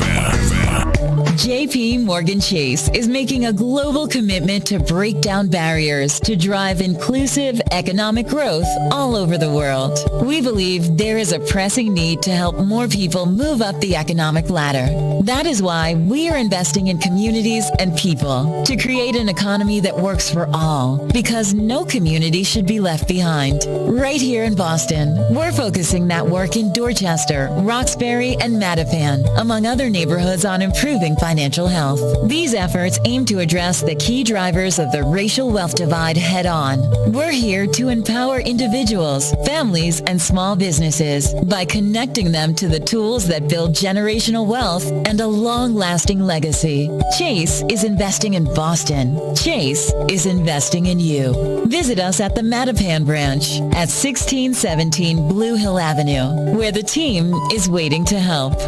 JP Morgan Chase is making a global commitment to break down barriers to drive inclusive economic growth all over the world. We believe there is a pressing need to help more people move up the economic ladder. That is why we are investing in communities and people to create an economy that works for all, because no community should be left behind. Right here in Boston, we're focusing that work in Dorchester, Roxbury, and Mattapan, among other neighborhoods, on improving financial health. These efforts aim to address the key drivers of the racial wealth divide head on. We're here to empower individuals, families, and small businesses by connecting them to the tools that build generational wealth and a long-lasting legacy. Chase is investing in Boston. Chase is investing in you. Visit us at the Mattapan branch at 1617 Blue Hill Avenue, where the team is waiting to help.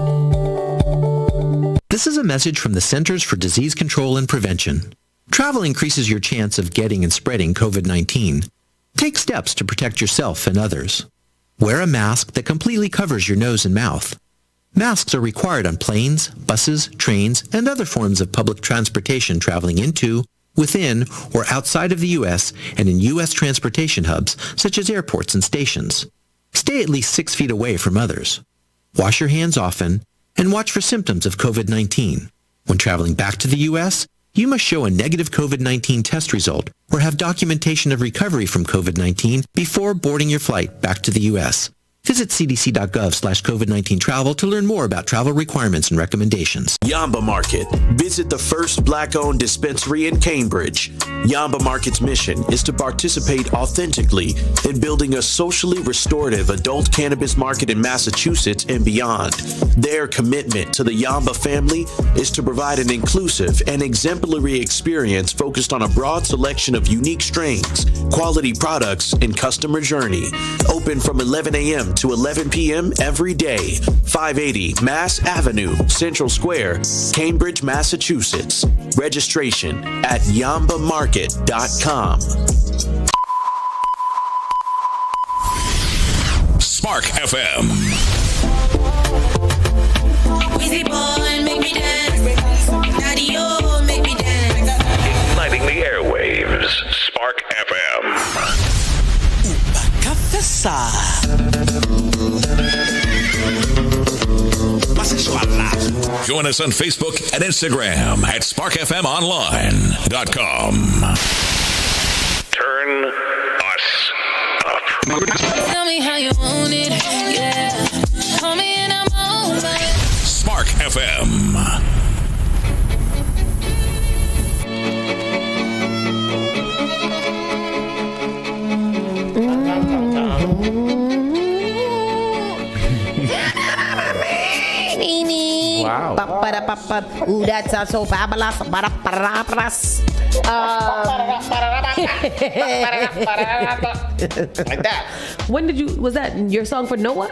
This is a message from the Centers for Disease Control and Prevention. Travel increases your chance of getting and spreading COVID-19. Take steps to protect yourself and others. Wear a mask that completely covers your nose and mouth. Masks are required on planes, buses, trains, and other forms of public transportation traveling into, within, or outside of the U.S. and in U.S. transportation hubs such as airports and stations. Stay at least 6 feet away from others. Wash your hands often and watch for symptoms of COVID-19. When traveling back to the U.S., you must show a negative COVID-19 test result or have documentation of recovery from COVID-19 before boarding your flight back to the U.S. Visit cdc.gov/COVID-19 travel to learn more about travel requirements and recommendations. Yamba Market. Visit the first black-owned dispensary in Cambridge. Yamba Market's mission is to participate authentically in building a socially restorative adult cannabis market in Massachusetts and beyond. Their commitment to the Yamba family is to provide an inclusive and exemplary experience focused on a broad selection of unique strains, quality products, and customer journey. Open from 11 a.m. to 11 p.m. every day. 580 Mass Avenue, Central Square, Cambridge, Massachusetts. Registration at yambamarket.com. Spark FM. Weezy boy, make me dance. Daddy-o, make me dance. Igniting the airwaves. Spark FM. Join us on Facebook and Instagram at sparkfmonline.com. Turn us up. Tell me how you want it, yeah. Call me and I'm over. Spark FM. Wow. Ooh, that sounds so fabulous. Like that. When did you, was that your song for Noah?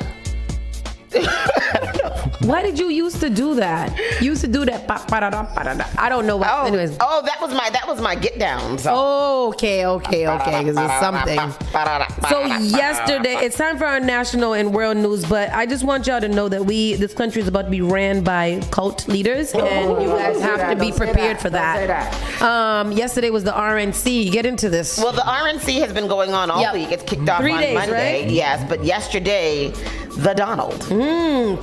Why did you used to do that? You used to do that. I don't know. What, anyways. That was my get down. So. Okay. Because it's something. So yesterday, it's time for our national and world news. But I just want y'all to know that this country is about to be ran by cult leaders, and you guys have to be prepared for that. Yesterday was the RNC. Get into this. Well, the RNC has been going on all week. It's kicked off 3 on days, Monday. right? Yes, but yesterday, the Donald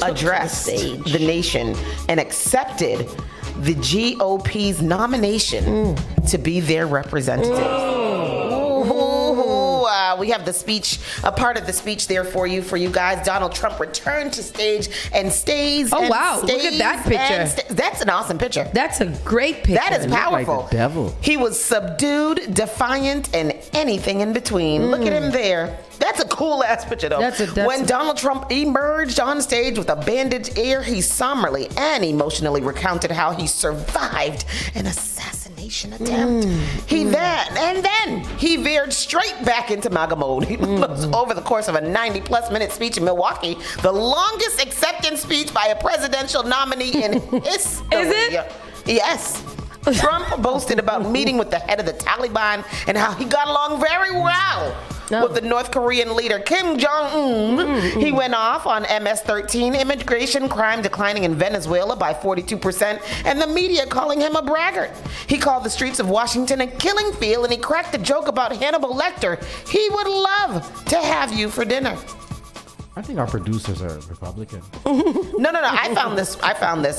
addressed the nation and accepted the GOP's nomination to be their representative. We have the speech, a part of the speech there for you guys. Donald Trump returned to stage and stays. Oh, wow. Look at that picture. That's an awesome picture. That's a great picture. That is powerful. Like the devil. He was subdued, defiant, and anything in between. Look at him there. That's a cool ass picture, though. When Donald Trump emerged on stage with a bandaged ear, he somberly and emotionally recounted how he survived an assassination attempt. Then he veered straight back into MAGA mode. Over the course of a 90-plus minute speech in Milwaukee, the longest acceptance speech by a presidential nominee in history. Is it? Yes. Trump boasted about meeting with the head of the Taliban and how he got along very well with the North Korean leader Kim Jong-un. He went off on MS-13, immigration crime declining in Venezuela by 42%, and the media calling him a braggart. He called the streets of Washington a killing field, and he cracked a joke about Hannibal Lecter. He would love to have you for dinner. I think our producers are Republican. No. I found this.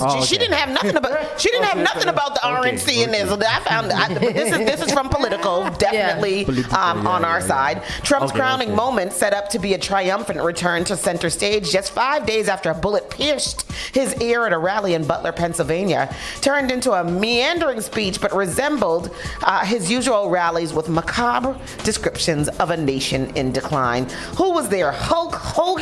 Oh, she didn't have nothing about. She didn't have nothing about the RNC in this. I found. This is from Politico, definitely on our side. Trump's crowning moment set up to be a triumphant return to center stage just 5 days after a bullet pierced his ear at a rally in Butler, Pennsylvania, turned into a meandering speech, but resembled his usual rallies with macabre descriptions of a nation in decline. Who was there? Hulk Hogan?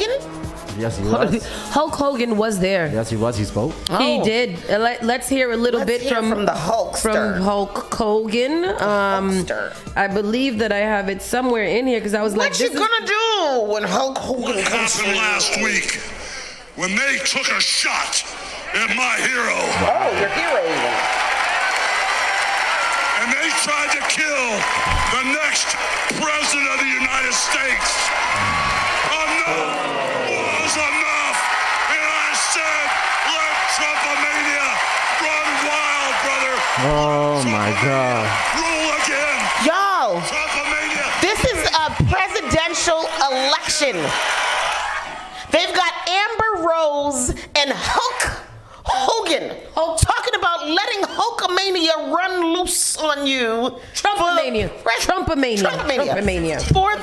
Yes, he was. Hulk Hogan was there. Yes, he was. He spoke. He did. Let's hear a little bit from the Hulkster. From Hulk Hogan. I believe that I have it somewhere in here because I was like, "What you gonna do when Hulk Hogan comes happened last week when they took a shot at my hero? Oh, your hero even. And they tried to kill the next president of the United States. Enough was enough, and I said, Oh my God. Rule again. Y'all, Trumpomania. this is a presidential election. They've got Amber Rose and Hulk Hogan talking about letting Hulkamania run loose on you. Trumpomania. For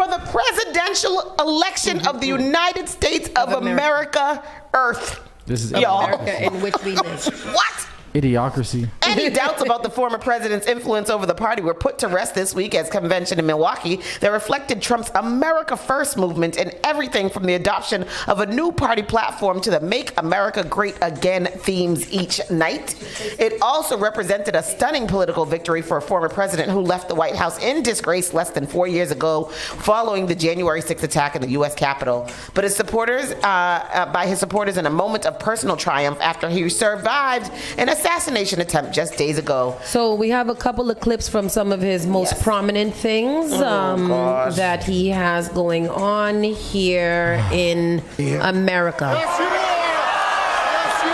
the presidential election of the United States of America, Earth. This is America in which we live. What? Idiocracy. Any doubts about the former president's influence over the party were put to rest this week at convention in Milwaukee that reflected Trump's America First movement in everything from the adoption of a new party platform to the Make America Great Again themes each night. It also represented a stunning political victory for a former president who left the White House in disgrace less than 4 years ago following the January 6th attack in the U.S. Capitol. But his supporters, by his supporters in a moment of personal triumph after he survived an assassination attempt just days ago. So we have a couple of clips from some of his most prominent things that he has going on here in America. Yes, you are. Yes, you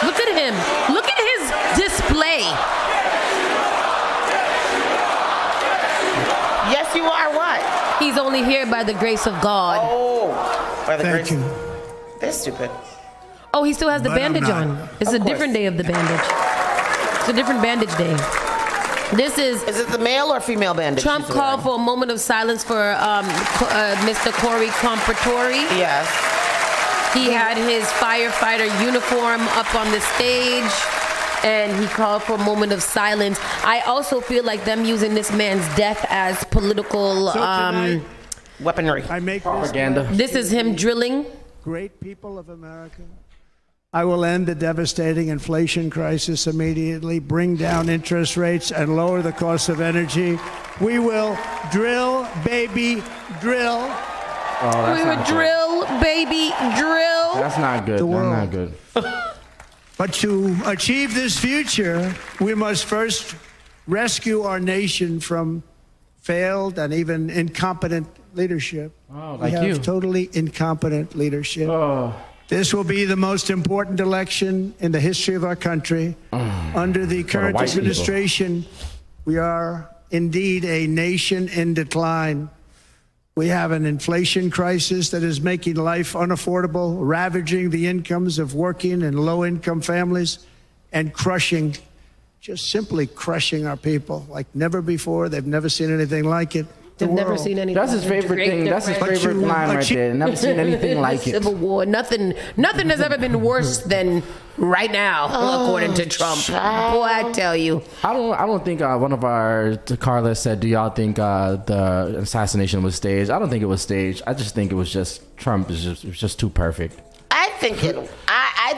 are. Look at him. Look at his display. Yes, you are what? He's only here by the grace of God. Thank you. They're stupid. Oh, he still has the But I'm bandage not. on. It's Of a course. different day of the bandage. It's a different bandage day. This is it the male or female bandage? Trump called for a moment of silence for Mr. Corey Comparatori. Yes. He had his firefighter uniform up on the stage, and he called for a moment of silence. I also feel like them using this man's death as political weaponry. I make propaganda. This is him drilling. Great people of America. I will end the devastating inflation crisis immediately, bring down interest rates, and lower the cost of energy. We will drill, baby, drill. Oh, that's We would not good. drill, baby, drill. That's not good. The world. That's not good. But to achieve this future, we must first rescue our nation from failed and even incompetent leadership. Oh, we like have you. totally incompetent leadership. Oh. This will be the most important election in the history of our country. Under the current white people. administration, we are indeed a nation in decline. We have an inflation crisis that is making life unaffordable, ravaging the incomes of working and low-income families, and crushing, just simply crushing our people like never before. They've never seen anything like it. They've never seen anything. That's his favorite thing. That's his favorite line right there. Never seen anything like it. Civil War. Nothing has ever been worse than right now, according to Trump. Boy, I tell you. I don't think one of our Carla said, do y'all think the assassination was staged? I don't think it was staged. I just think it was just Trump is just too perfect. I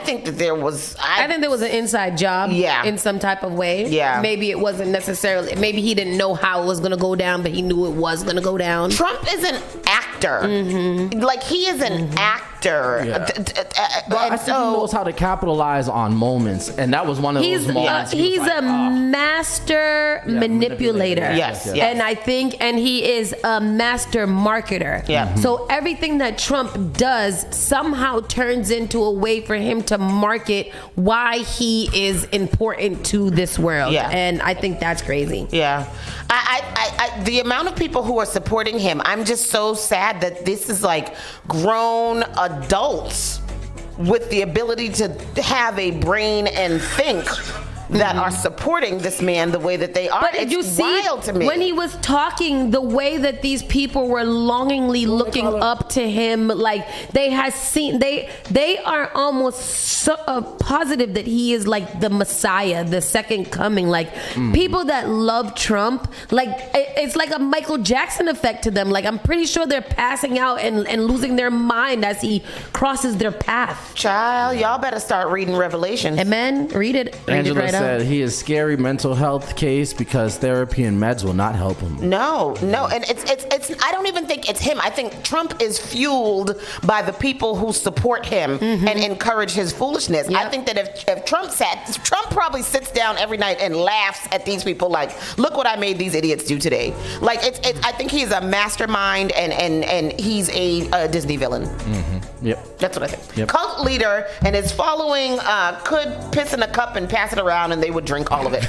think that there was. I think there was an inside job. Yeah. In some type of way. Yeah. Maybe it wasn't necessarily. Maybe he didn't know how it was going to go down, but he knew it was going to go down. Trump is an actor. Like he is an actor. Yeah. But I think he knows how to capitalize on moments, and that was one of those moments. He's a master manipulator. Yes. And I think, and he is a master marketer. Yeah. So everything that Trump does somehow turns into a way for him to market why he is important to this world. Yeah. And I think that's crazy. Yeah. I the amount of people who are supporting him, I'm just so sad that this is like grown adults with the ability to have a brain and think that are supporting this man the way that they are. But it's you see, wild to me. when he was talking, the way that these people were longingly looking up to him, like they had seen, they are almost so, positive that he is like the Messiah, the second coming. Like people that love Trump, like it's like a Michael Jackson effect to them. Like I'm pretty sure they're passing out and losing their mind as he crosses their path. Child, y'all better start reading Revelations. Amen. Read it. Read Angela it right out. said he is scary mental health case because therapy and meds will not help him. No, and it's. I don't even think it's him. I think Trump is fueled by the people who support him and encourage his foolishness. I think that if Trump probably sits down every night and laughs at these people like, look what I made these idiots do today. Like I think he's a mastermind and he's a Disney villain. Yep. That's what I think. Yep. Cult leader and his following could piss in a cup and pass it around and they would drink all of it.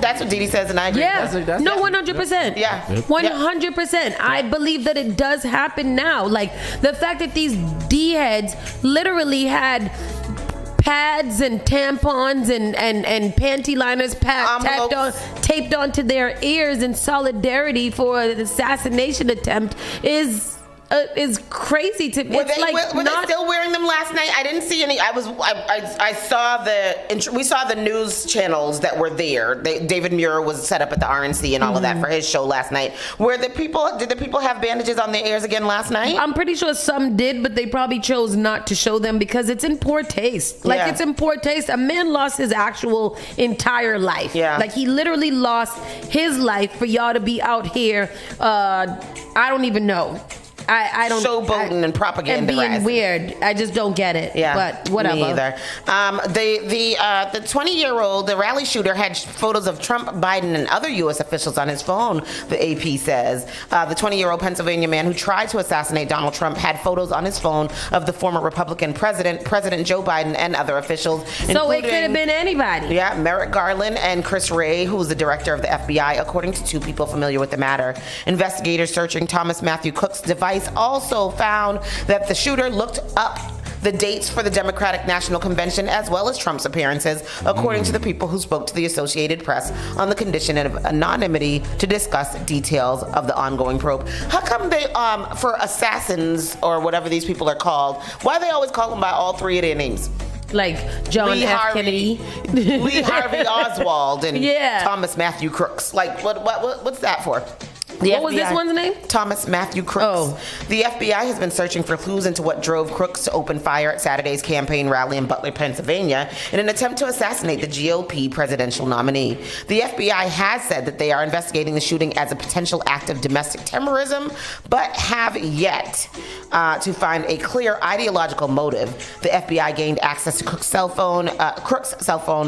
That's what Dee Dee says, and I agree. Yeah. No, 100%. Yeah. 100%. I believe that it does happen now. Like, the fact that these D-heads literally had pads and tampons and panty liners taped onto their ears in solidarity for an assassination attempt is crazy to me. Were they still wearing them last night? I didn't see any. I saw we saw the news channels that were there. David Muir was set up at the RNC and all of that for his show last night. Did the people have bandages on their ears again last night? I'm pretty sure some did, but they probably chose not to show them because it's in poor taste. Like, it's in poor taste. A man lost his actual entire life. Yeah. Like, he literally lost his life for y'all to be out here. I don't even know. I don't showboating and propaganda and being weird. I just don't get it. Yeah, but whatever. Me either. The 20-year-old, the rally shooter, had photos of Trump, Biden, and other U.S. officials on his phone. The AP says the 20-year-old Pennsylvania man who tried to assassinate Donald Trump had photos on his phone of the former Republican President Joe Biden, and other officials. So it could have been anybody. Yeah, Merrick Garland and Chris Wray, who's the director of the FBI, according to two people familiar with the matter. Investigators searching Thomas Matthew Cook's device also found that the shooter looked up the dates for the Democratic National Convention as well as Trump's appearances, according to the people who spoke to the Associated Press on the condition of anonymity to discuss details of the ongoing probe. How come they, for assassins or whatever these people are called, why do they always call them by all three of their names? Like John F. Kennedy, Lee Harvey Oswald, and Thomas Matthew Crooks. Like, what's that for? What was this one's name? Thomas Matthew Crooks. Oh. The FBI has been searching for clues into what drove Crooks to open fire at Saturday's campaign rally in Butler, Pennsylvania, in an attempt to assassinate the GOP presidential nominee. The FBI has said that they are investigating the shooting as a potential act of domestic terrorism, but have yet to find a clear ideological motive. The FBI gained access to Crooks' cell phone,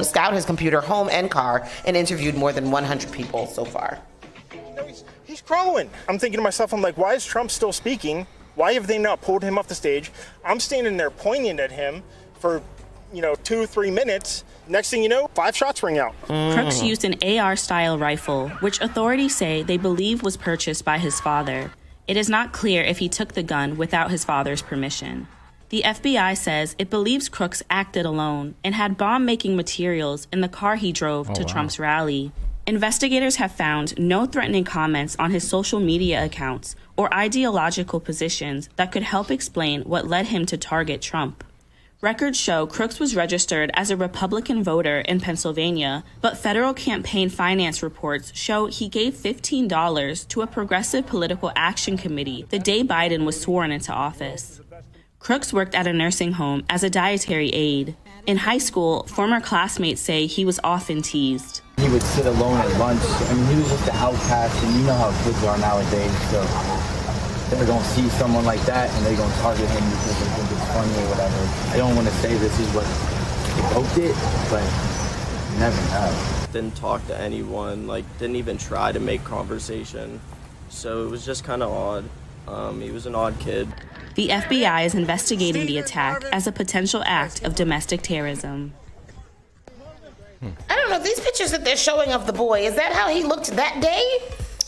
scouted his computer, home, and car, and interviewed more than 100 people so far. He's crawling. I'm thinking to myself, I'm like, why is Trump still speaking? Why have they not pulled him off the stage? I'm standing there pointing at him for, 2-3 minutes. Next thing you know, 5 shots ring out. Crooks used an AR-style rifle, which authorities say they believe was purchased by his father. It is not clear if he took the gun without his father's permission. The FBI says it believes Crooks acted alone and had bomb-making materials in the car he drove to Trump's rally. Investigators have found no threatening comments on his social media accounts or ideological positions that could help explain what led him to target Trump. Records show Crooks was registered as a Republican voter in Pennsylvania, but federal campaign finance reports show he gave $15 to a progressive political action committee the day Biden was sworn into office. Crooks worked at a nursing home as a dietary aide. In high school, former classmates say he was often teased. He would sit alone at lunch. I mean, he was just an outcast, and you know how kids are nowadays, so they're going to see someone like that, and they're going to target him because they think it's funny or whatever. I don't want to say this is what provoked it, but you never know. Didn't talk to anyone, didn't even try to make conversation, so it was just kind of odd. He was an odd kid. The FBI is investigating the attack as a potential act of domestic terrorism. I don't know, these pictures that they're showing of the boy, is that how he looked that day?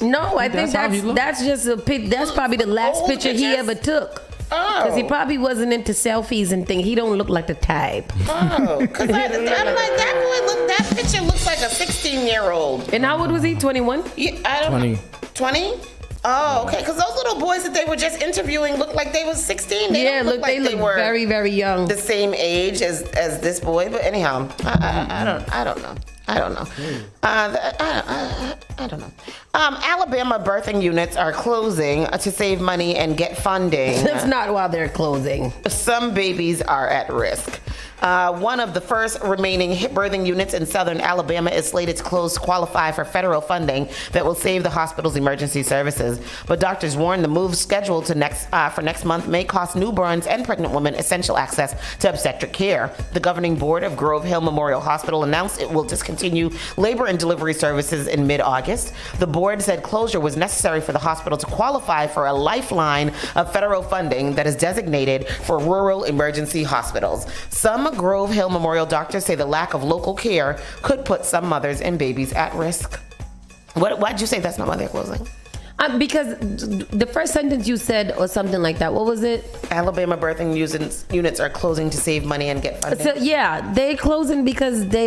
No, I think that's just that's probably the last picture he ever took. Because he probably wasn't into selfies and things. He don't look like the type. Oh, because I'm like, that picture looks like a 16-year-old. And how old was he, 21? Yeah, 20? Oh, okay. Because those little boys that they were just interviewing looked like they was 16. They look were very, very young. The same age as this boy. But anyhow, I don't know. I don't know. Alabama birthing units are closing to save money and get funding. That's not while they're closing. Some babies are at risk. One of the first remaining birthing units in southern Alabama is slated to close to qualify for federal funding that will save the hospital's emergency services. But doctors warn the move scheduled for next month may cost newborns and pregnant women essential access to obstetric care. The governing board of Grove Hill Memorial Hospital announced it will discontinue labor and delivery services in mid-August. The board said closure was necessary for the hospital to qualify for a lifeline of federal funding that is designated for rural emergency hospitals. Some Grove Hill Memorial doctors say the lack of local care could put some mothers and babies at risk. Why'd you say that's not why they're closing? Because the first sentence you said or something like that. What was it? Alabama birthing units are closing to save money and get funding. So, yeah, they closing because they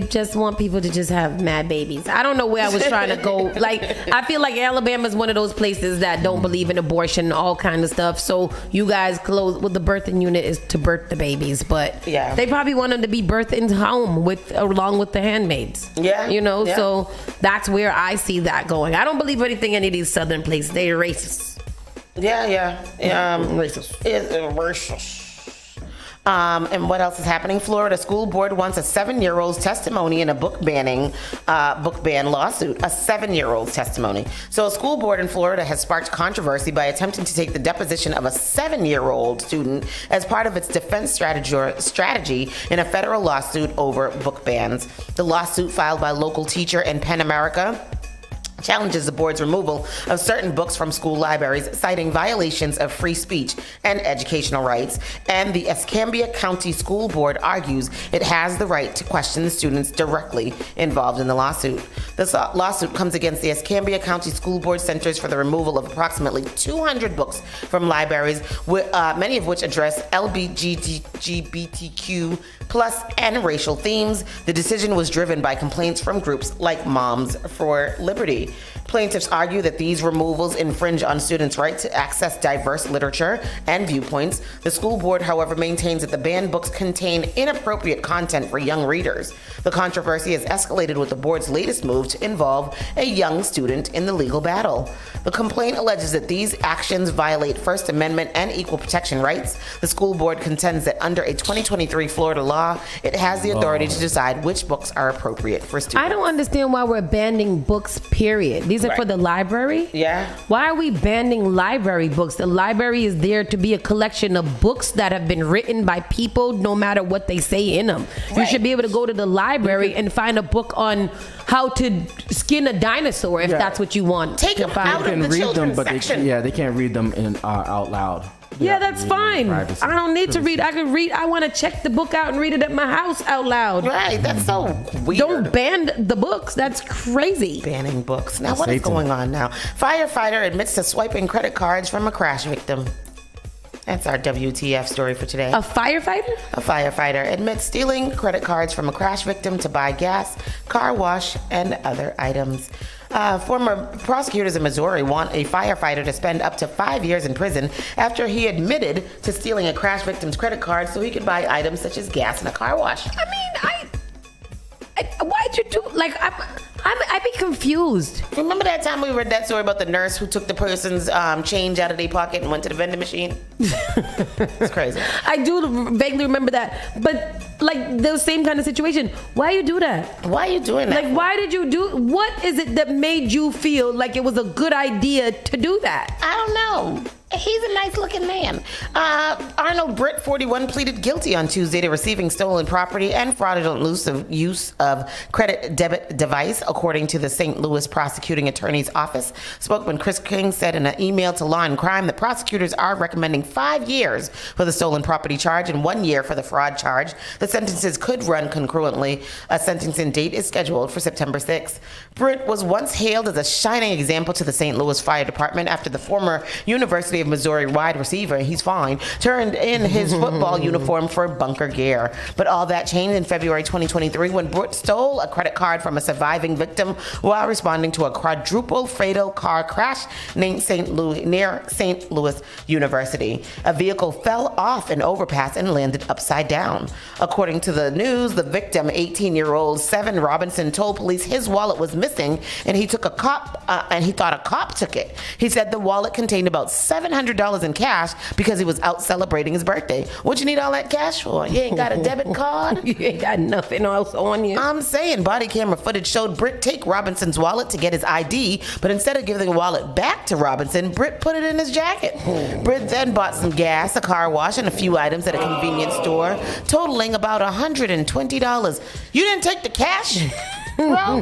just want people to just have mad babies. I don't know where I was trying to go. Like, I feel like Alabama is one of those places that don't believe in abortion, all kind of stuff. So you guys close, the birthing unit is to birth the babies, but yeah, they probably want them to be birthed in home along with the handmaids. Yeah. Yeah. So that's where I see that going. I don't believe anything any of these southern places. They're racist. Yeah. Racist. Racist. And what else is happening? Florida school board wants a 7-year-old's testimony in a book ban lawsuit. A 7-year-old's testimony. So a school board in Florida has sparked controversy by attempting to take the deposition of a 7-year-old student as part of its defense strategy in a federal lawsuit over book bans. The lawsuit, filed by local teacher and PEN America, challenges the board's removal of certain books from school libraries, citing violations of free speech and educational rights. And the Escambia County School Board argues it has the right to question the students directly involved in the lawsuit. This lawsuit comes against the Escambia County School Board Centers for the removal of approximately 200 books from libraries, many of which address LGBTQ plus and racial themes. The decision was driven by complaints from groups like Moms for Liberty. Plaintiffs argue that these removals infringe on students' right to access diverse literature and viewpoints. The school board, however, maintains that the banned books contain inappropriate content for young readers. The controversy has escalated with the board's latest move to involve a young student in the legal battle. The complaint alleges that these actions violate First Amendment and equal protection rights. The school board contends that under a 2023 Florida law, it has the authority to decide which books are appropriate for students. I don't understand why we're banning books, period. These are for the library? Yeah. Why are we banning library books? The library is there to be a collection of books that have been written by people, no matter what they say in them. Right. You should be able to go to the library and find a book on how to skin a dinosaur if that's what you want. Take them out of the children's section. They can't read them out loud. Yeah, that's fine. I don't need to read. I can read. I want to check the book out and read it at my house out loud. Right, that's so weird. Don't ban the books. That's crazy. Banning books. Now, what is going on now? Firefighter admits to swiping credit cards from a crash victim. That's our WTF story for today. A firefighter? A firefighter admits stealing credit cards from a crash victim to buy gas, car wash, and other items. Former prosecutors in Missouri want a firefighter to spend up to 5 years in prison after he admitted to stealing a crash victim's credit card so he could buy items such as gas and a car wash. I mean, why'd you do, like, I'd be confused. Remember that time we read that story about the nurse who took the person's change out of their pocket and went to the vending machine? It's crazy. I do vaguely remember that. But, like, the same kind of situation. Why you do that? Why are you doing that? Like, why did you do... What is it that made you feel like it was a good idea to do that? I don't know. He's a nice-looking man. Arnold Britt, 41, pleaded guilty on Tuesday to receiving stolen property and fraudulent use of credit debit device, according to the St. Louis Prosecuting Attorney's Office. Spokesman Chris King said in an email to Law and Crime that prosecutors are recommending 5 years for the stolen property charge and 1 year for the fraud charge. The sentences could run concurrently. A sentencing date is scheduled for September 6th. Britt was once hailed as a shining example to the St. Louis Fire Department after the former University of Missouri wide receiver, he's fine, turned in his football uniform for bunker gear. But all that changed in February 2023 when Britt stole a credit card from a surviving victim while responding to a quadruple fatal car crash near St. Louis University. A vehicle fell off an overpass and landed upside down. According to the news, the victim, 18-year-old Seven Robinson, told police his wallet was missing and he thought a cop took it. He said the wallet contained about $700 in cash because he was out celebrating his birthday. What you need all that cash for? You ain't got a debit card? You ain't got nothing else on you. I'm saying body camera footage showed Britt take Robinson's wallet to get his ID, but instead of giving the wallet back to Robinson, Britt put it in his jacket. Britt then bought some gas, a car wash, and a few items at a convenience store, totaling about $120. You didn't take the cash? Bro,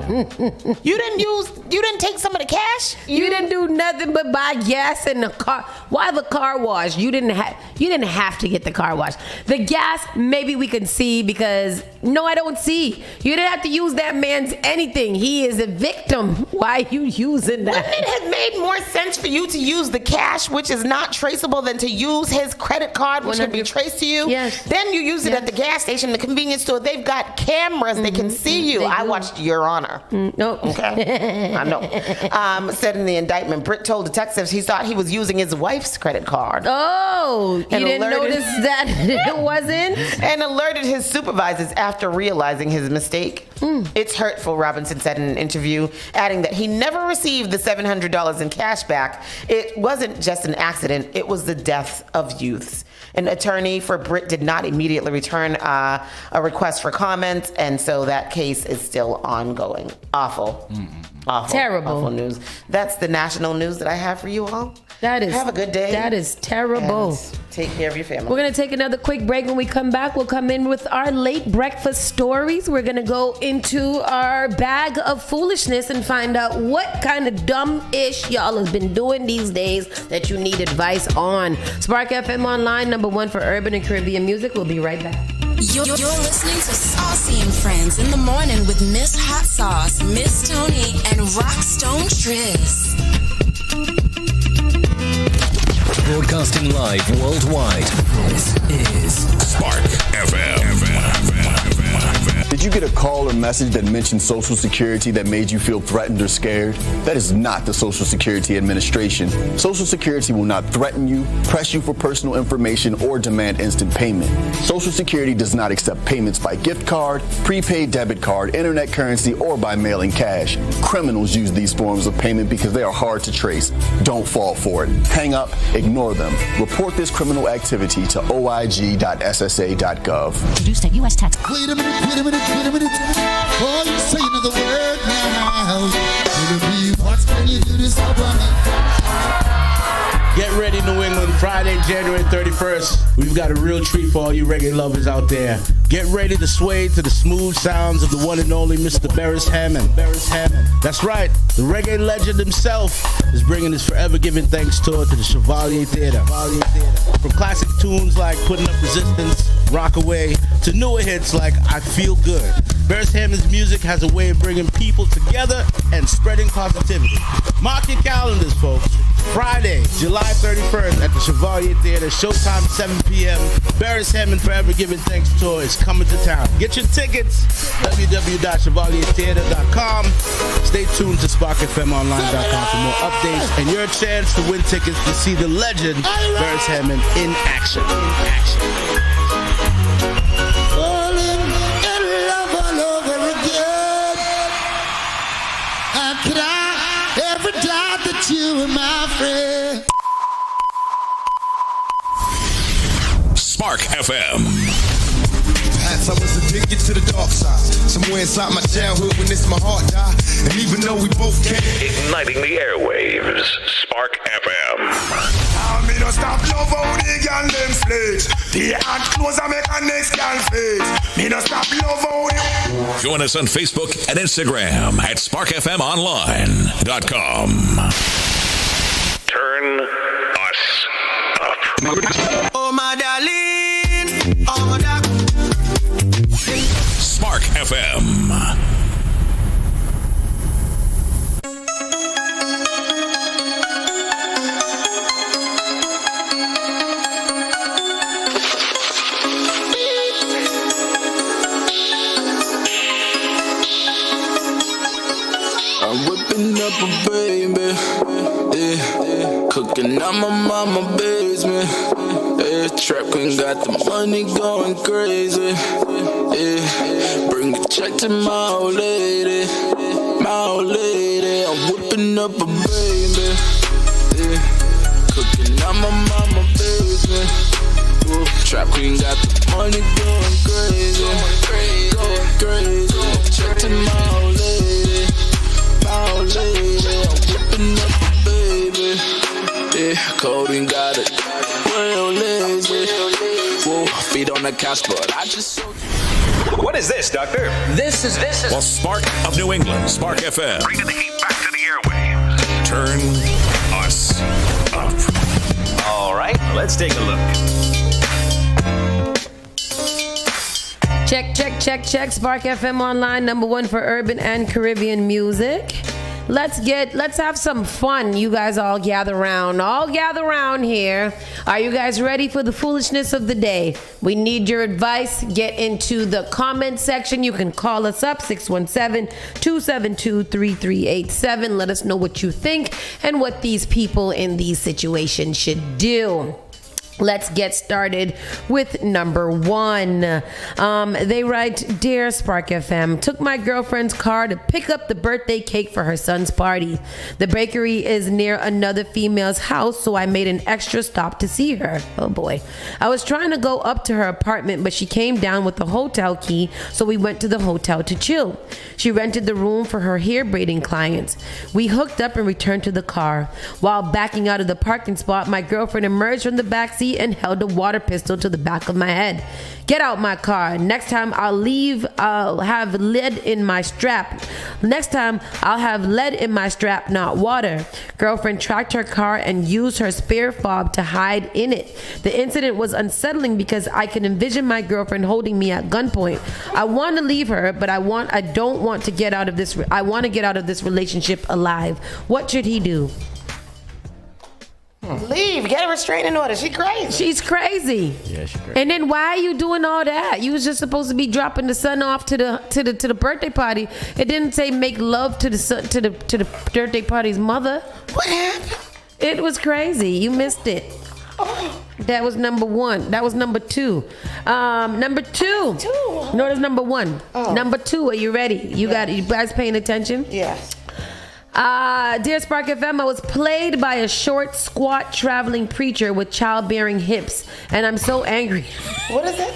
you didn't take some of the cash? You didn't do nothing but buy gas in the car. Why the car wash? You didn't have to get the car wash. The gas, maybe we can see because no, I don't see. You didn't have to use that man's anything. He is a victim. Why are you using that? Wouldn't it have made more sense for you to use the cash, which is not traceable, than to use his credit card, which can be traced to you? Yes. Then you use it at the gas station, the convenience store. They've got cameras. They can see you. I watched Your Honor. No. Okay. I know. Said in the indictment, Britt told detectives he thought he was using his wife's credit card. Oh, you didn't notice that it wasn't? And alerted his supervisors after realizing his mistake. It's hurtful, Robinson said in an interview, adding that he never received the $700 in cash back. It wasn't just an accident, it was the death of youths. An attorney for Britt did not immediately return a request for comment, and so that case is still ongoing. Awful. Awful. Terrible. Awful news. That's the national news that I have for you all. That is. Have a good day. That is terrible. And take care of your family. We're going to take another quick break. When we come back, we'll come in with our late breakfast stories. We're going to go into our bag of foolishness and find out what kind of dumb-ish y'all have been doing these days that you need advice on. Spark FM Online, #1 for urban and Caribbean music. We'll be right back. You're listening to Saucy and Friends in the morning with Miss Hot Sauce, Miss Tony, and Rockstone Triz. Broadcasting live worldwide. This is Spark FM. Did you get a call or message that mentioned Social Security that made you feel threatened or scared? That is not the Social Security Administration. Social Security will not threaten you, press you for personal information, or demand instant payment. Social Security does not accept payments by gift card, prepaid debit card, internet currency, or by mailing cash. Criminals use these forms of payment because they are hard to trace. Don't fall for it. Hang up, ignore them. Report this criminal activity to oig.ssa.gov. Produced at U.S. Tax. Wait a minute. Oh, you say another word now. What can you do this for me? Get ready, New England. Friday, January 31st. We've got a real treat for all you reggae lovers out there. Get ready to sway to the smooth sounds of the one and only Mr. Beres Hammond. That's right. The reggae legend himself is bringing his Forever Giving Thanks tour to the Chevalier Theater. From classic tunes like Putting Up Resistance, Rockaway, to newer hits like I Feel Good. Beres Hammond's music has a way of bringing people together and spreading positivity. Mark your calendars, folks. Friday, July 31st at the Chevalier Theater, showtime 7 p.m. Beres Hammond Forever Giving Thanks tour is coming to town. Get your tickets, www.chevaliertheater.com. Stay tuned to sparkfmonline.com for more updates and your chance to win tickets to see the legend Beres Hammond in action. Falling in love all over again. How could I ever doubt that you were my friend? Spark FM. Perhaps I was addicted to the dark side. Somewhere inside my childhood when this my heart died. And even though we both can't. Igniting the airwaves. Spark FM. I me no stop love how the girl them flex. The hard clothes I make a next girl flex. Me no stop love how the... Join us on Facebook and Instagram at sparkfmonline.com. Turn us up. Oh my darling, oh my darling. Spark FM. Cooking on my mama basement. Yeah, trap queen got the money going crazy. Yeah, bring a check to my old lady. My old lady, I'm whipping up a baby. Yeah, cooking on my mama basement. Ooh, trap queen got the money going crazy. Going crazy. Check to my old lady. My old lady, I'm whipping up a baby. Yeah, Cody got it. Real lazy. Whoa, feet on the couch, but I just so. What is this, Doctor? This is. Well, Spark of New England, Spark FM. Bringing the heat back to the airwaves. Turn us up. All right, let's take a look. Check. Spark FM Online, #1 for urban and Caribbean music. Let's have some fun. You guys all gather around here. Are you guys ready for the foolishness of the day? We need your advice. Get into the comment section. You can call us up 617-272-3387. Let us know what you think and what these people in these situations should do. Let's get started with number 1. They write, Dear Spark FM, took my girlfriend's car to pick up the birthday cake for her son's party. The bakery is near another female's house, so I made an extra stop to see her. Oh boy. I was trying to go up to her apartment, but she came down with the hotel key, so we went to the hotel to chill. She rented the room for her hair braiding clients. We hooked up and returned to the car. While backing out of the parking spot, my girlfriend emerged from the back seat and held a water pistol to the back of my head. Get out my car. Next time I'll have lead in my strap. Not water. Girlfriend tracked her car and used her spare fob to hide in it. The incident was unsettling because I can envision my girlfriend holding me at gunpoint. I want to leave her, but I want to get out of this relationship alive. What should he do? Leave. Get a restraining order. She's crazy. She's crazy. Yeah, she's crazy. And then why are you doing all that? You was just supposed to be dropping the son off to the birthday party. It didn't say make love to the birthday party's mother. What happened? It was crazy. You missed it. Oh. That was number 1. That was number 2. Number 2. No, that's number 1. Oh. Number 2. Are you ready? You guys paying attention? Yes. Dear Spark FM, I was played by a short, squat, traveling preacher with childbearing hips, and I'm so angry. What is it?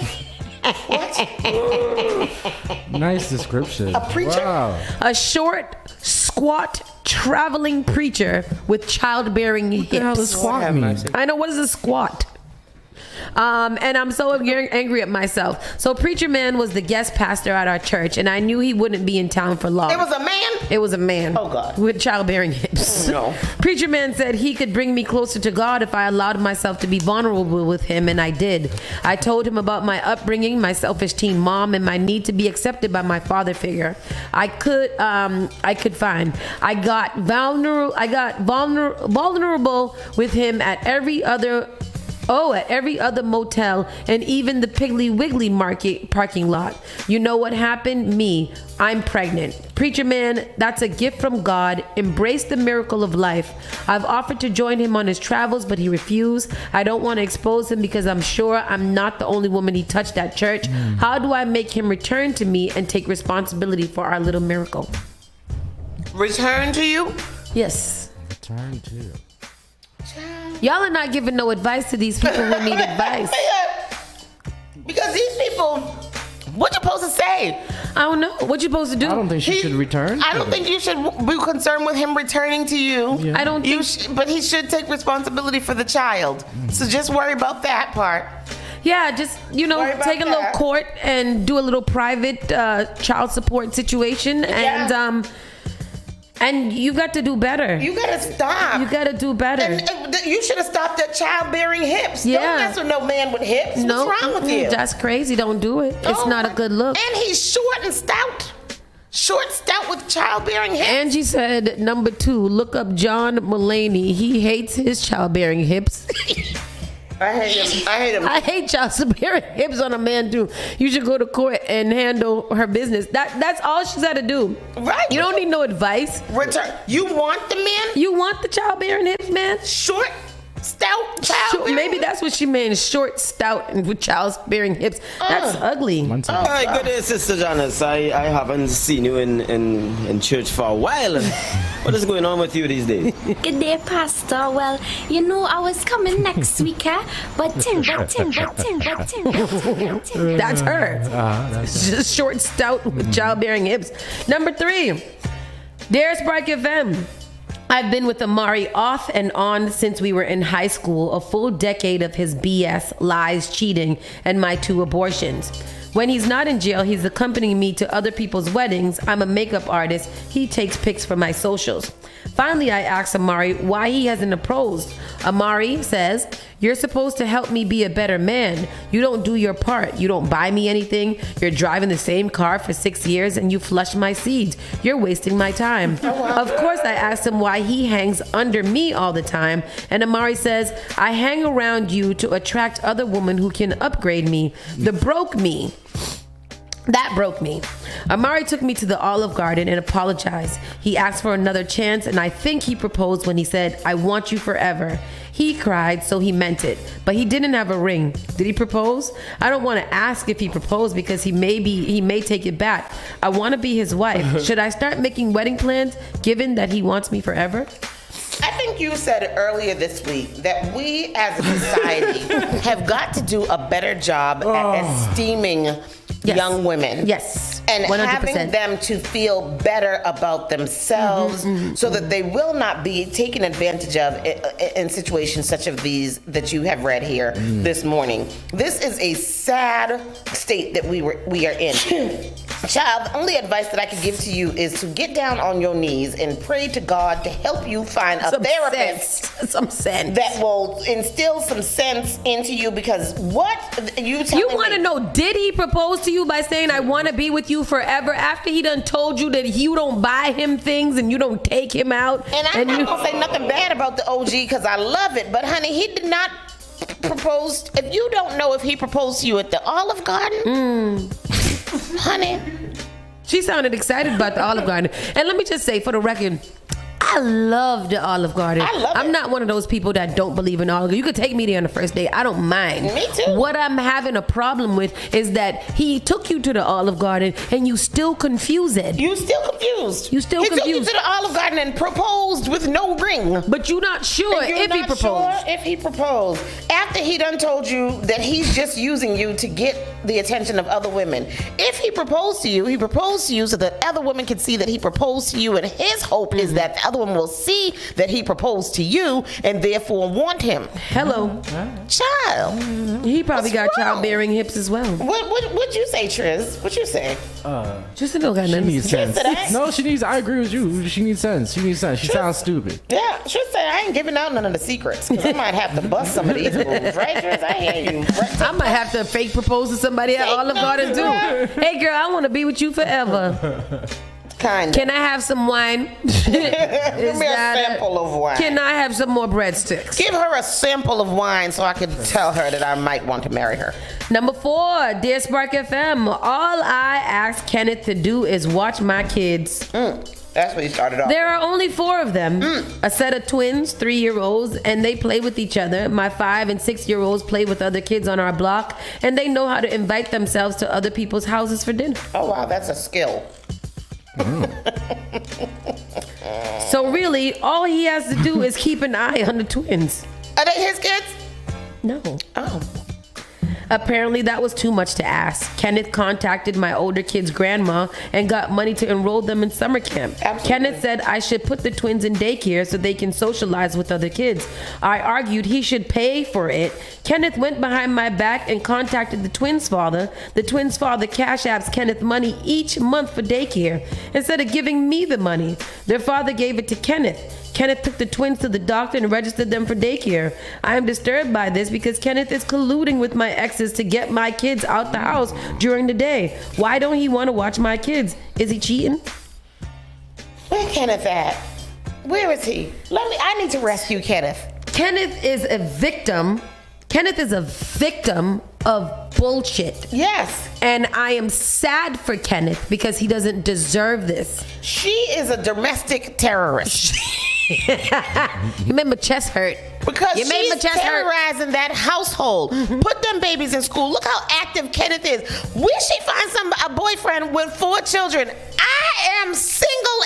What? Nice description. A preacher? Wow. A short, squat, traveling preacher with childbearing hips. What the hell does squat mean? I know, what is a squat? And I'm so angry at myself. So Preacher Man was the guest pastor at our church, and I knew he wouldn't be in town for long. It was a man? It was a man. Oh, God. With childbearing hips. No. Preacher Man said he could bring me closer to God if I allowed myself to be vulnerable with him, and I did. I told him about my upbringing, my selfish teen mom, and my need to be accepted by my father figure. I got vulnerable with him at every other motel and even the Piggly Wiggly market parking lot. You know what happened? Me. I'm pregnant. Preacher Man, that's a gift from God. Embrace the miracle of life. I've offered to join him on his travels, but he refused. I don't want to expose him because I'm sure I'm not the only woman he touched at church. How do I make him return to me and take responsibility for our little miracle? Return to you? Yes. Return to you. Y'all are not giving no advice to these people who need advice. Because these people, what you supposed to say? I don't know. What you supposed to do? I don't think she should return. I don't think you should be concerned with him returning to you. Yeah. I don't think... but he should take responsibility for the child. So just worry about that part. Yeah, just, take a little court and do a little private child support situation. Yeah. And you got to do better. You got to stop. You got to do better. And you should have stopped at childbearing hips. Yeah. Don't mess with no man with hips. No, what's wrong with you? That's crazy. Don't do it. It's not a good look. And he's short and stout. Short, stout with childbearing hips. Angie said, number 2, look up John Mulaney. He hates his childbearing hips. I hate him. I hate childbearing hips on a man too. You should go to court and handle her business. That's all she's got to do. Right. You don't need no advice. Return. You want the man? You want the childbearing hips, man? Short, Stout childbearing. Maybe that's what she meant. Short, stout, and with childbearing hips. That's ugly. Hi, good day, Sister Janice. I haven't seen you in church for a while. What is going on with you these days? Good day, Pastor. Well, you know, I was coming next week, but That's her. Just short, stout, with childbearing hips. Number 3, Dear Spark FM. I've been with Amari off and on since we were in high school, a full decade of his BS, lies, cheating, and my 2 abortions. When he's not in jail, he's accompanying me to other people's weddings. I'm a makeup artist. He takes pics for my socials. Finally, I asked Amari why he hasn't proposed. Amari says, you're supposed to help me be a better man. You don't do your part. You don't buy me anything. You're driving the same car for 6 years and you flush my seeds. You're wasting my time. Of course, I asked him why he hangs under me all the time. And Amari says, I hang around you to attract other women who can upgrade me. That broke me. Amari took me to the Olive Garden and apologized. He asked for another chance, and I think he proposed when he said, I want you forever. He cried, so he meant it. But he didn't have a ring. Did he propose? I don't want to ask if he proposed because he may take it back. I want to be his wife. Should I start making wedding plans given that he wants me forever? I think you said earlier this week that we as a society have got to do a better job at esteeming young women. Yes. And 100%. having them to feel better about themselves so that they will not be taken advantage of in situations such as these that you have read here this morning. This is a sad state that we are in. Child, the only advice that I could give to you is to get down on your knees and pray to God to help you find a therapist that will instill some sense into you, because what you want to know, did he propose to you by saying I want to be with you forever after he done told you that you don't buy him things and you don't take him out? And I'm not going to say nothing bad about the OG because I love it, but honey, he did not propose. If you don't know if he proposed to you at the Olive Garden, honey. She sounded excited about the Olive Garden. And let me just say, for the record, I love the Olive Garden. I'm not one of those people that don't believe in Olive Garden. You could take me there on the first day. I don't mind. Me too. What I'm having a problem with is that he took you to the Olive Garden and you still confused. You still confused. You still he confused. He took you to the Olive Garden and proposed with no ring. But you're not sure if he proposed. Sure if he proposed. After he done told you that he's just using you to get the attention of other women. If he proposed to you so that other women can see that he proposed to you, and his hope is that the other woman will see that he proposed to you and therefore want him. Hello. Child. He probably got childbearing hips as well. What'd you say, Triz? What'd you say? Just don't got she nothing. needs sense. No, she needs. I agree with you. She needs sense. She sounds stupid. Yeah, Triz said I ain't giving out none of the secrets because I might have to bust some of these moves, right, Triz? I hear you. I might have to fake propose to somebody at Olive Garden too. Hey, girl, I want to be with you forever. Kind of. Can I have some wine? Give me a sample of wine. Can I have some more breadsticks? Give her a sample of wine so I can tell her that I might want to marry her. Number 4, Dear Spark FM. All I ask Kenneth to do is watch my kids. That's what he started off. There are only 4 of them. A set of twins, 3-year-olds, and they play with each other. My 5 and 6-year-olds play with other kids on our block, and they know how to invite themselves to other people's houses for dinner. Oh, wow, that's a skill. So really, all he has to do is keep an eye on the twins. Are they his kids? No. Oh. Apparently that was too much to ask. Kenneth contacted my older kid's grandma and got money to enroll them in summer camp. Absolutely. Kenneth said I should put the twins in daycare so they can socialize with other kids. I argued he should pay for it. Kenneth went behind my back and contacted the twins' father. The twins' father cash apps Kenneth money each month for daycare instead of giving me the money. Their father gave it to Kenneth. Kenneth took the twins to the doctor and registered them for daycare. I am disturbed by this because Kenneth is colluding with my exes to get my kids out the house during the day. Why don't he want to watch my kids? Is he cheating? Where Kenneth at? Where is he? I need to rescue Kenneth. Kenneth is a victim. Kenneth is a victim of bullshit. Yes. And I am sad for Kenneth because he doesn't deserve this. She is a domestic terrorist. You remember Chest Hurt? Because you made my she's chest hurt. terrorizing that household. Put them babies in school. Look how active Kenneth is. Will she find a boyfriend with 4 children? I am single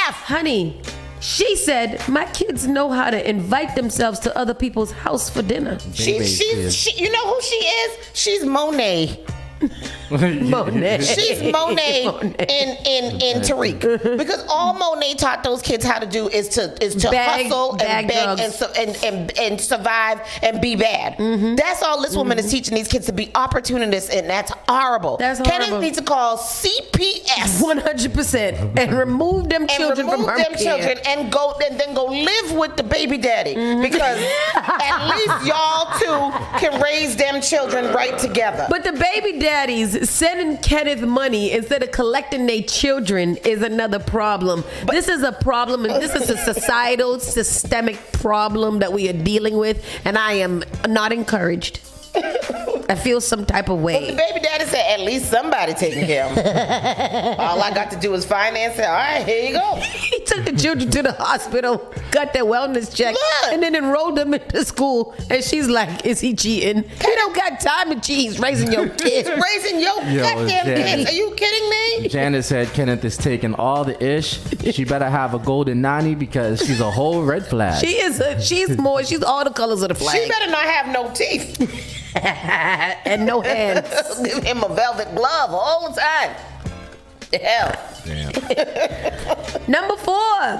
AF. Honey, she said, my kids know how to invite themselves to other people's house for dinner. She, you know who she is? She's Monet. Monet. She's Monet in Tariq, because all Monet taught those kids how to do is to hustle and beg and survive and be bad. That's all this woman is teaching these kids, to be opportunists, and that's horrible. Kenneth needs to call CPS 100% and remove them children from her care. And then go live with the baby daddy, because at least y'all two can raise them children right together. But the baby daddies sending Kenneth money instead of collecting their children is another problem. This is a problem, and this is a societal, systemic problem that we are dealing with, and I am not encouraged. I feel some type of way. But the baby daddy said, at least somebody taking care of him. All I got to do is finance it. All right, here you go. He took the children to the hospital, got their wellness check, and then enrolled them into school. And she's like, is he cheating? He don't got time to cheat. He's raising your kids. Raising your goddamn kids. Are you kidding me? Janice said Kenneth is taking all the ish. She better have a golden nanny, because she's a whole red flag. She's all the colors of the flag. She better not have no teeth. And no hands. Give him a velvet glove all the time. The hell. Damn. Number 4.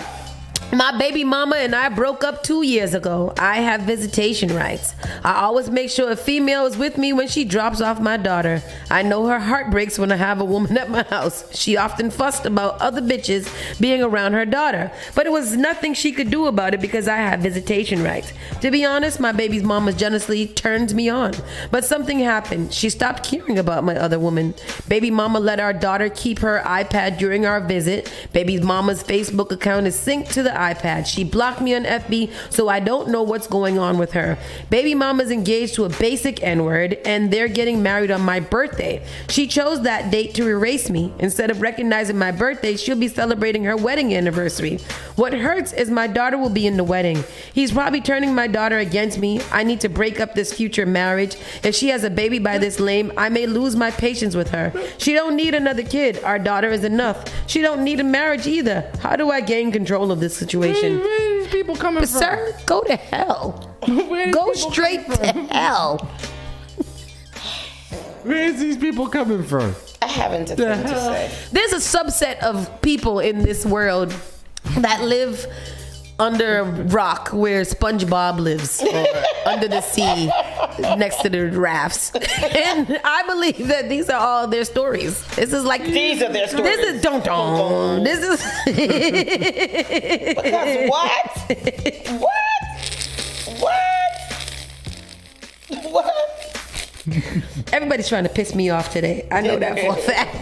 My baby mama and I broke up 2 years ago. I have visitation rights. I always make sure a female is with me when she drops off my daughter. I know her heart breaks when I have a woman at my house. She often fussed about other bitches being around her daughter, but it was nothing she could do about it because I have visitation rights. To be honest, my baby's mama jealously turns me on, but something happened. She stopped caring about my other woman. Baby mama let our daughter keep her iPad during our visit. Baby's mama's Facebook account is synced to the iPad. She blocked me on FB, so I don't know what's going on with her. Baby mama's engaged to a basic N-word, and they're getting married on my birthday. She chose that date to erase me. Instead of recognizing my birthday, she'll be celebrating her wedding anniversary. What hurts is my daughter will be in the wedding. He's probably turning my daughter against me. I need to break up this future marriage. If she has a baby by this lame, I may lose my patience with her. She don't need another kid. Our daughter is enough. She don't need a marriage either. How do I gain control of this situation? Where are these people coming from? Sir, go to hell. Go straight to hell. Where is these people coming from? I haven't a thing to say. There's a subset of people in this world that live under a rock where SpongeBob lives, or under the sea next to the rafts. And I believe that these are all their stories. This is like, these are their stories. This is don't. This is because what? Everybody's trying to piss me off today. I know that for a fact.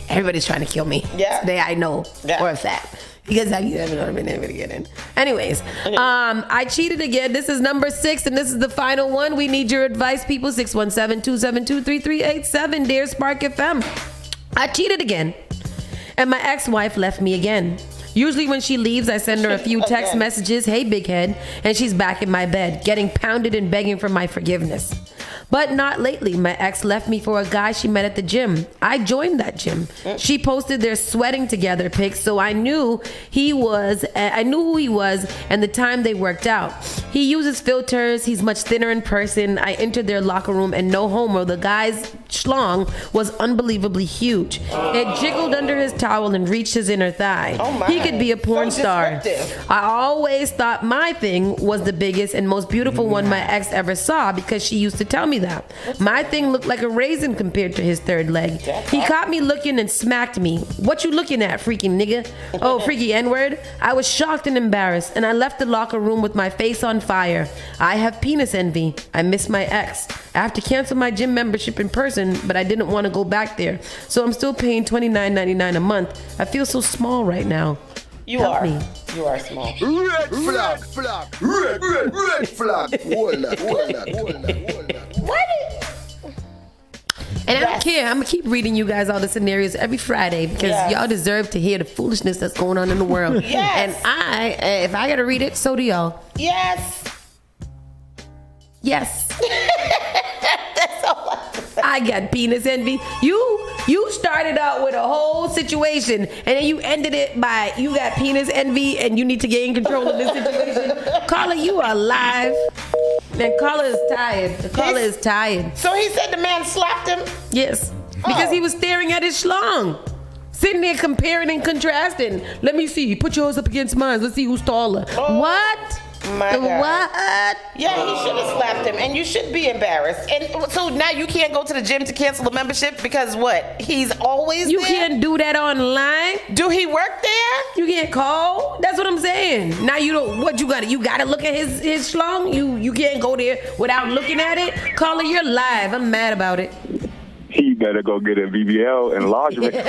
Everybody's trying to kill me today. I know for a fact. Because you haven't been able to get in. Anyways, I cheated again. This is number 6, and this is the final one. We need your advice, people. 617-272-3387. Dear Spark FM. I cheated again, and my ex-wife left me again. Usually when she leaves, I send her a few text messages, hey, big head, and she's back in my bed, getting pounded and begging for my forgiveness. But not lately. My ex left me for a guy she met at the gym. I joined that gym. She posted their sweating together pics, so I knew who he was and the time they worked out. He uses filters. He's much thinner in person. I entered their locker room, and no homo, the guy's schlong was unbelievably huge. It jiggled under his towel and reached his inner thigh. He could be a porn star. I always thought my thing was the biggest and most beautiful one my ex ever saw, because she used to tell me that. My thing looked like a raisin compared to his third leg. He caught me looking and smacked me. What you looking at, freaky nigga? Oh, freaky N-word? I was shocked and embarrassed, and I left the locker room with my face on fire. I have penis envy. I miss my ex. I have to cancel my gym membership in person, but I didn't want to go back there. So I'm still paying $29.99 a month. I feel so small right now. Help me. You are small. Red flag. Red flag. Hold that. And I'm care. I'm gonna keep reading you guys all the scenarios every Friday because y'all deserve to hear the foolishness that's going on in the world. Yes. And if I gotta read it, so do y'all. Yes. Yes. That's all I have to say. I got penis envy. You started out with a whole situation and then you ended it by you got penis envy and you need to gain control of this situation. Carla, you are live. And Carla is tired. Carla is tired. So he said the man slapped him? Yes. Because he was staring at his schlong. Sitting there comparing and contrasting. Let me see. Put yours up against mine. Let's see who's taller. Oh. What? My God. What? Yeah, he should have slapped him, and you should be embarrassed. And so now you can't go to the gym to cancel a membership because what? He's always You there? can't do that online. Do he work there? You can't call. That's what I'm saying. Now you don't. What you got? You got to look at his schlong. You can't go there without looking at it. Caller, you're live. I'm mad about it. He better go get a BBL enlargement. A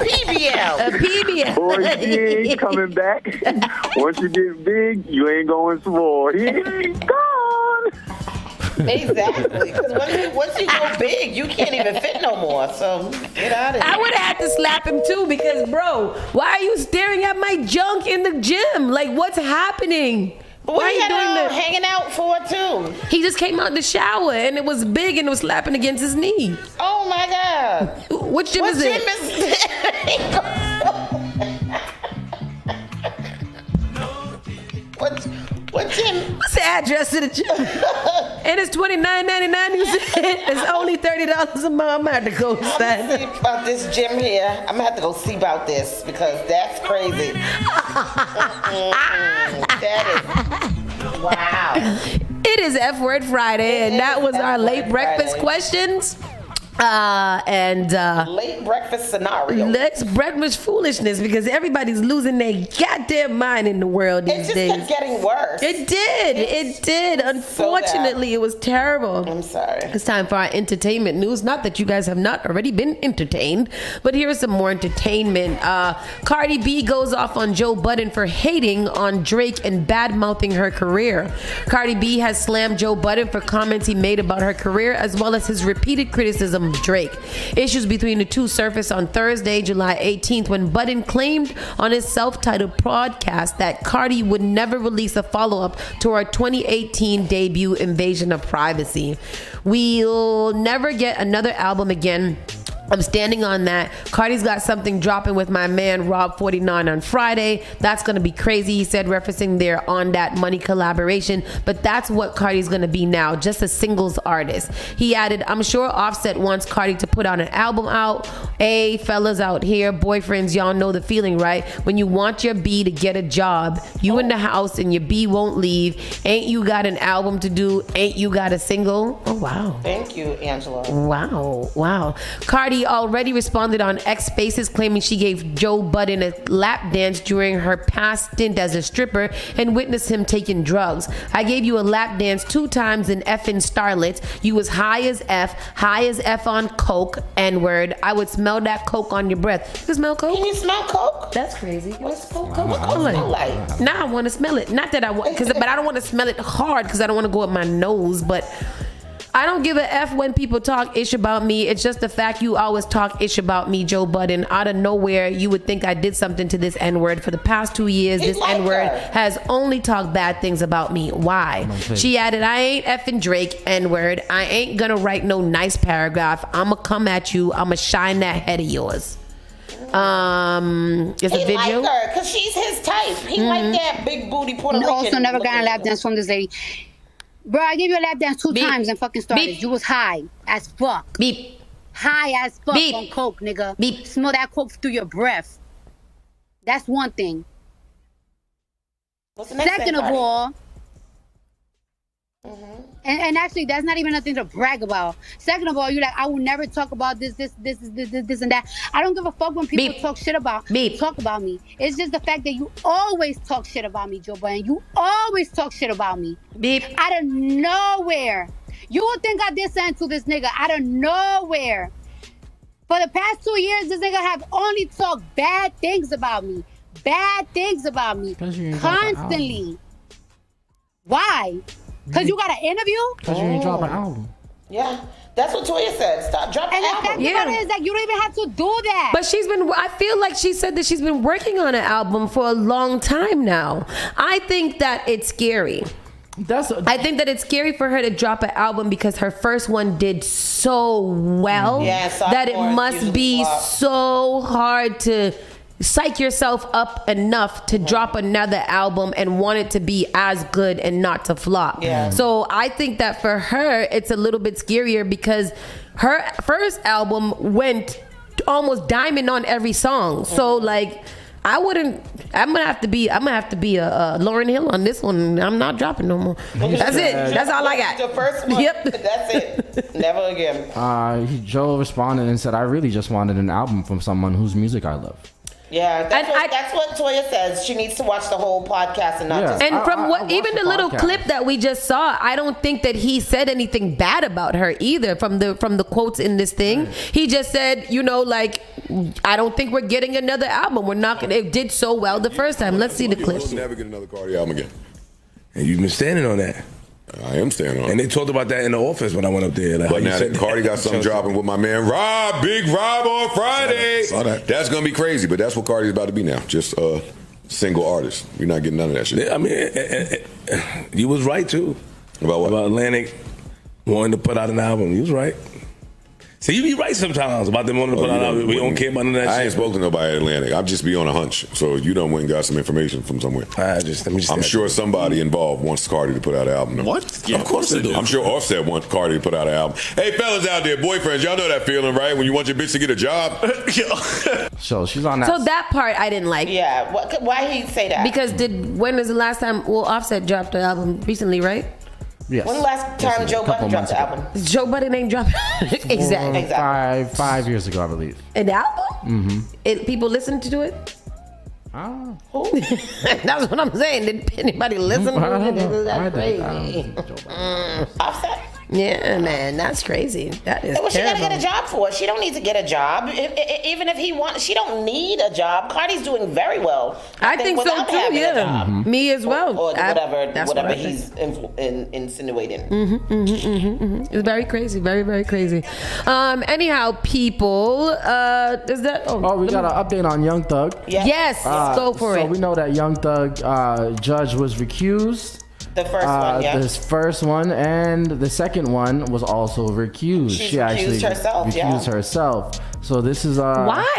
PBL. A PBL. Boy, he ain't coming back. Once you get big, you ain't going small. He ain't gone. Exactly. Because once you go big, you can't even fit no more. So get out of here. I would have had to slap him too because, bro, why are you staring at my junk in the gym? Like, what's happening? But what are you doing hanging out for too? He just came out the shower and it was big and it was slapping against his knee. Oh my God. Which gym is it? What gym? What's the address to the gym? And it's $29.99. You said it's only $30 a month. I'm gonna have to go stand. See about this gym here. I'm gonna have to go see about this because that's crazy. That is wow. It is F Word Friday, and that was our late breakfast questions. Late breakfast scenario. Let's breakfast foolishness because everybody's losing their goddamn mind in the world these days. It just kept getting worse. It did. Unfortunately, it was terrible. I'm sorry. It's time for our entertainment news. Not that you guys have not already been entertained, but here's some more entertainment. Cardi B goes off on Joe Budden for hating on Drake and bad-mouthing her career. Cardi B has slammed Joe Budden for comments he made about her career as well as his repeated criticism of Drake. Issues between the two surfaced on Thursday, July 18th, when Budden claimed on his self-titled podcast that Cardi would never release a follow-up to her 2018 debut, Invasion of Privacy. We'll never get another album again. I'm standing on that. Cardi's got something dropping with my man Rob 49 on Friday. That's going to be crazy, he said, referencing their On That Money collaboration. But that's what Cardi's going to be now, just a singles artist. He added, I'm sure Offset wants Cardi to put on an album out. Hey, fellas out here, boyfriends, y'all know the feeling, right? When you want your B to get a job, you in the house and your B won't leave. Ain't you got an album to do? Ain't you got a single? Oh, wow. Thank you, Angela. Wow. Cardi already responded on X Spaces, claiming she gave Joe Budden a lap dance during her past stint as a stripper and witnessed him taking drugs. I gave you a lap dance 2 times in effing Starlet. You was high as F on coke, N-word. I would smell that coke on your breath. You can smell coke? Can you smell coke? That's crazy. What's coke like? Now I want to smell it. Not that I want, but I don't want to smell it hard because I don't want to go up my nose, but I don't give a F when people talk ish about me. It's just the fact you always talk ish about me, Joe Budden. Out of nowhere, you would think I did something to this N-word. For the past 2 years, this N-word has only talked bad things about me. Why? She added, I ain't effing Drake, N-word. I ain't gonna write no nice paragraph. I'ma come at you. I'ma shine that head of yours. It's a video. He like her because she's his type. He like that big booty Puerto Rican. Also never got a lap dance from this lady. Bro, I gave you a lap dance 2 times and fucking started. Beep. You was high as fuck. Beep. High as fuck Beep. on coke, nigga. Beep. Smell that coke through your breath. That's one thing. What's the next Second thing, of Cardi? all, and actually, that's not even nothing to brag about. Second of all, you're like, I will never talk about this, and that. I don't give a fuck when people talk shit about talk about me. It's just the fact that you always talk shit about me, Joe Budden. You always talk shit about me. Out of nowhere. You would think I did something to this nigga out of nowhere. For the past 2 years, this nigga have only talked bad things about me. Bad things about me. Constantly. Why? Because you got an interview? Because you ain't drop an album. Yeah. That's what Toya said. Stop, drop the album. And the fact is that you don't even have to do that. But I feel like she said that she's been working on an album for a long time now. I think that it's scary. I think that it's scary for her to drop an album because her first one did so well that it must be so hard to psych yourself up enough to drop another album and want it to be as good and not to flop. Yeah. So I think that for her, it's a little bit scarier because her first album went almost diamond on every song. So like, I'm gonna have to be a Lauryn Hill on this one. I'm not dropping no more. That's it. That's all I got. The first one. Yep. That's it. Never again. Joe responded and said, "I really just wanted an album from someone whose music I love." Yeah, that's what Toya says. She needs to watch the whole podcast and not just. And from even the little clip that we just saw, I don't think that he said anything bad about her either. From the quotes in this thing, he just said, like, I don't think we're getting another album. We're not gonna. It did so well the first time. Let's see the clip. We'll never get another Cardi album again. And you've been standing on that. I am standing on it. And they talked about that in the office when I went up there. But now that Cardi got something dropping with my man Rob, Big Rob on Friday. Saw that. That's going to be crazy, but that's what Cardi's about to be now. Just a single artist. You're not getting none of that shit. Yeah, I mean, you was right, too. About what? About Atlantic wanting to put out an album. You was right. So you be right sometimes about them wanting to put out an album. We don't care about none of that shit. I ain't spoken to nobody at Atlantic. I'll just be on a hunch. So you done went and got some information from somewhere. I'm sure somebody involved wants Cardi to put out an album. What? Yeah, of course they do. I'm sure Offset wants Cardi to put out an album. Hey, fellas out there, boyfriends, y'all know that feeling, right? When you want your bitch to get a job. So she's on that. So that part I didn't like. Yeah. Why he say that? Because when was the last time? Well, Offset dropped the album recently, right? Yes. When the last time Joe Budden dropped the album? Joe Budden ain't dropped. Exactly. 5 years ago, I believe. An album? People listened to it? Oh. That's what I'm saying. Did anybody listen to it? That's crazy. Offset? Yeah, man, that's crazy. That is Well, she terrible. gotta get a job for it. She don't need to get a job. Even if he wants, she don't need a job. Cardi's doing very well. I think so without too. having a job. Me as well. Or whatever what I he's insinuating. It's very crazy. Very, very crazy. Anyhow, people, is that? Oh, we got an update on Young Thug. Yes, let's go for it. So we know that Young Thug judge was recused. The first one, yeah. This first one, and the second one was also recused. She actually recused herself. So this is why?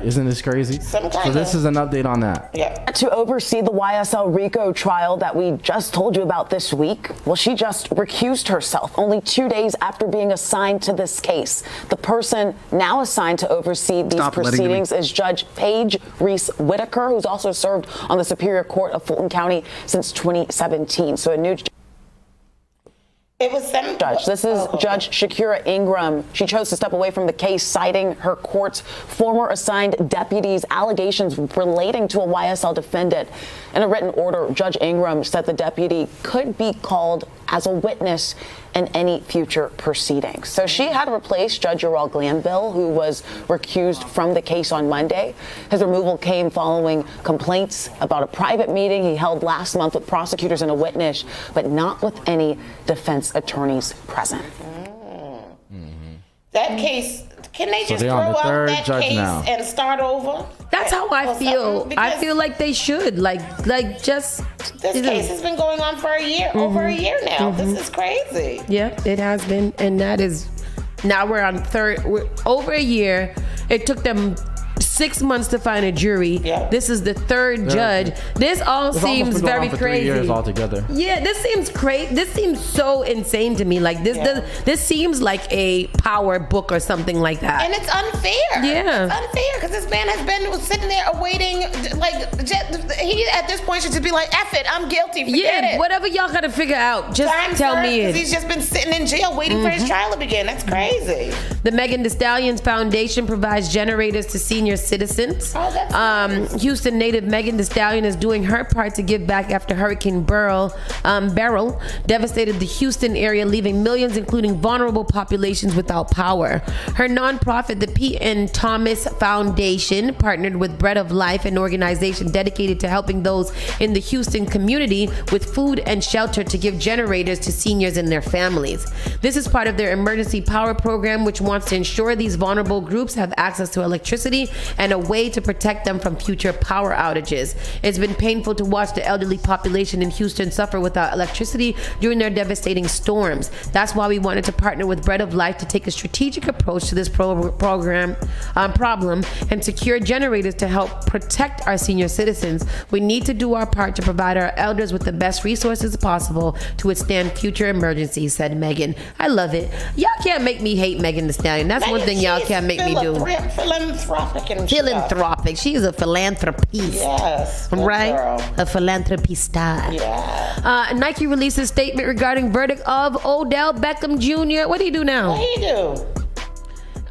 Isn't this crazy? So this is an update on that. Yeah. To oversee the YSL RICO trial that we just told you about this week, well, she just recused herself only 2 days after being assigned to this case. The person now assigned to oversee these proceedings is Judge Paige Reese Whitaker, who's also served on the Superior Court of Fulton County since 2017. So a new It was judge. This is Judge Shakira Ingram. She chose to step away from the case, citing her court's former assigned deputy's allegations relating to a YSL defendant. In a written order, Judge Ingram said the deputy could be called as a witness in any future proceedings. So she had replaced Judge Ural Glanville, who was recused from the case on Monday. His removal came following complaints about a private meeting he held last month with prosecutors and a witness, but not with any defense attorneys present. That case, can they So just they're throw on the out third that judge case now. and start over? That's how I feel. I feel like they should. Like just. This case has been going on for a year, over a year now. This is crazy. Yeah, it has been, and that is. Now we're on over a year. It took them 6 months to find a jury. Yeah. This is the third judge. This all seems very crazy. 3 years altogether. Yeah, this seems crazy. This seems so insane to me. Like this seems like a power book or something like that. And it's unfair. Yeah. It's unfair because this man has been sitting there awaiting, he at this point should just be like, F it, I'm guilty, forget it. Whatever y'all gotta figure out, just tell me it. He's just been sitting in jail waiting for his trial to begin. That's crazy. The Megan Thee Stallions Foundation provides generators to senior citizens. Houston native Megan Thee Stallion is doing her part to give back after Hurricane Beryl devastated the Houston area, leaving millions, including vulnerable populations, without power. Her nonprofit, the P.N. Thomas Foundation, partnered with Bread of Life, an organization dedicated to helping those in the Houston community with food and shelter, to give generators to seniors and their families. This is part of their emergency power program, which wants to ensure these vulnerable groups have access to electricity and a way to protect them from future power outages. It's been painful to watch the elderly population in Houston suffer without electricity during their devastating storms. That's why we wanted to partner with Bread of Life to take a strategic approach to this problem and secure generators to help protect our senior citizens. We need to do our part to provide our elders with the best resources possible to withstand future emergencies, said Megan. I love it. Y'all can't make me hate Megan Thee Stallion. That's one thing y'all can't make me do. Philanthropic. She's a philanthropist. Yes. Right? Girl. A philanthropista. Yeah. Nike released a statement regarding verdict of Odell Beckham Jr. What do he do now? What do you do?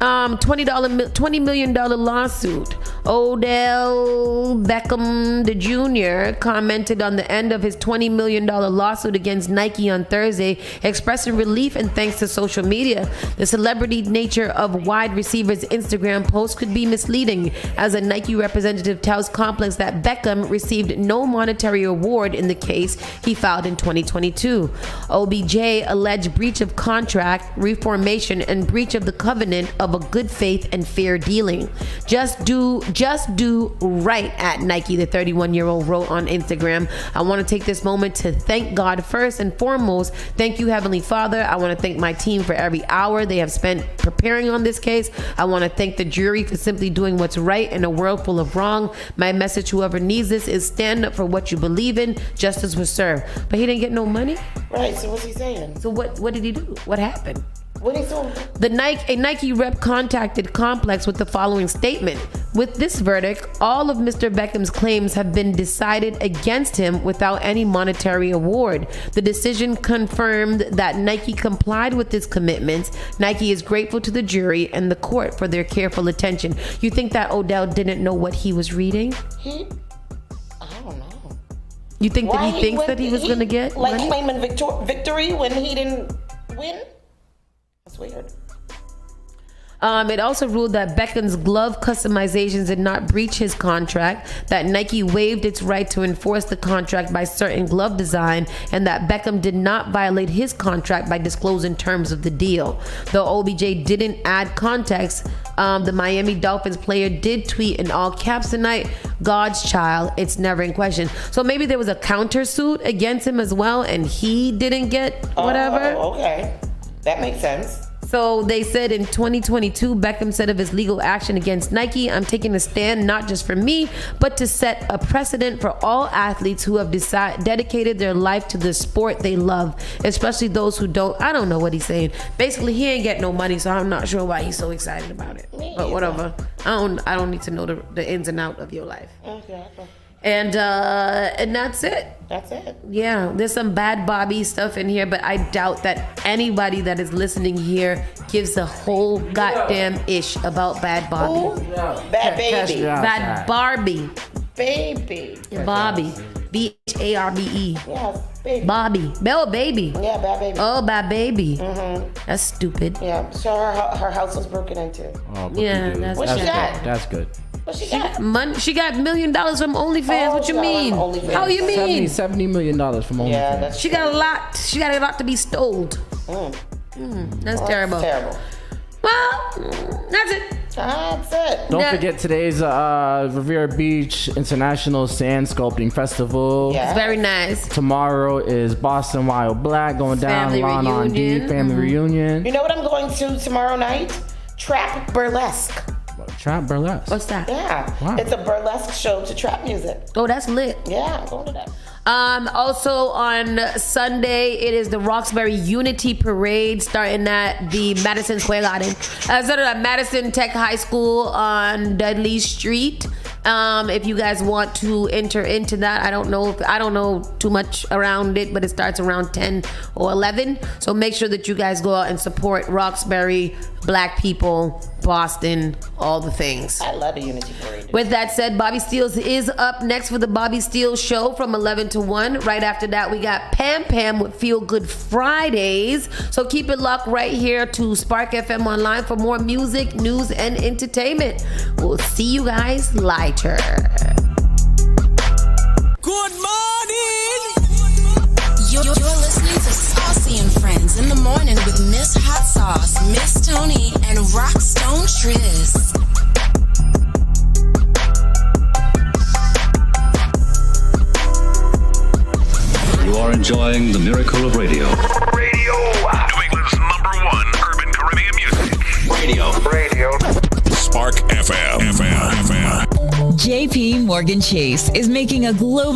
$20 million lawsuit. Odell Beckham Jr. commented on the end of his $20 million lawsuit against Nike on Thursday, expressing relief and thanks to social media. The celebrity nature of wide receivers' Instagram posts could be misleading, as a Nike representative tells Complex that Beckham received no monetary award in the case he filed in 2022. OBJ alleged breach of contract, reformation, and breach of the covenant of a good faith and fair dealing. Just do right at Nike, the 31-year-old wrote on Instagram. I want to take this moment to thank God first and foremost. Thank you, Heavenly Father. I want to thank my team for every hour they have spent preparing on this case. I want to thank the jury for simply doing what's right in a world full of wrong. My message, whoever needs this, is stand up for what you believe in. Justice was served. But he didn't get no money? Right, so what's he saying? So what did he do? What happened? What he told? A Nike rep contacted Complex with the following statement. With this verdict, all of Mr. Beckham's claims have been decided against him without any monetary award. The decision confirmed that Nike complied with his commitments. Nike is grateful to the jury and the court for their careful attention. You think that Odell didn't know what he was reading? I don't know. You think that he thinks that he was going to get like money? claiming victory when he didn't win? That's weird. It also ruled that Beckham's glove customizations did not breach his contract, that Nike waived its right to enforce the contract by certain glove design, and that Beckham did not violate his contract by disclosing terms of the deal. Though OBJ didn't add context, the Miami Dolphins player did tweet in all caps tonight, God's child, it's never in question. So maybe there was a countersuit against him as well, and he didn't get whatever. Oh, okay. That makes sense. So they said in 2022, Beckham said of his legal action against Nike, I'm taking a stand not just for me, but to set a precedent for all athletes who have dedicated their life to the sport they love, especially those who don't. I don't know what he's saying. Basically, he ain't get no money, so I'm not sure why he's so excited about it. But whatever. I don't need to know the ins and outs of your life. Okay. And that's it. That's it. Yeah, there's some bad Bobby stuff in here, but I doubt that anybody that is listening here gives a whole goddamn ish about bad Bobby. Bad baby. Bad Barbie. Baby. Bobby. BHARBE. Yes, baby. Bobby. Bell baby. Yeah, bad baby. Oh, bad baby. Mm-hmm. That's stupid. Yeah, so her house was broken into. Oh, yeah, that's what she got? That's good. What she got? Money. She got $1 million from OnlyFans. What you mean? How you mean? $70 million from OnlyFans. Yeah, she got a lot. She got a lot to be stole. That's terrible. Terrible. Well, that's it. That's it. Don't forget today's Riviera Beach International Sand Sculpting Festival. It's very nice. Tomorrow is Boston Wild Black going down. Family Lon on D, reunion. family reunion. You know what I'm going to tomorrow night? Trap Burlesque. Trap Burlesque. What's that? Yeah. Wow. It's a burlesque show to trap music. Oh, that's lit. Yeah, I'm going to that. Also on Sunday, it is the Roxbury Unity Parade starting at the Madison Square Garden. Instead of at Madison Tech High School on Dudley Street. If you guys want to enter into that, I don't know too much around it, but it starts around 10 or 11. So make sure that you guys go out and support Roxbury Black people Boston, all the things. I love a Unity Parade. With that said, Bobby Steele's is up next for the Bobby Steele Show from 11 to 1. Right after that, we got Pam Pam with Feel Good Fridays. So keep it locked right here to Spark FM Online for more music, news, and entertainment. We'll see you guys later. Good morning! You're listening to Saucy and Friends in the morning with Miss Hot Sauce, Miss Tony, and Rockstone Triz. You are enjoying the miracle of radio. Radio. New England's #1 urban Caribbean music. Radio. Spark FM. JP Morgan Chase is making a global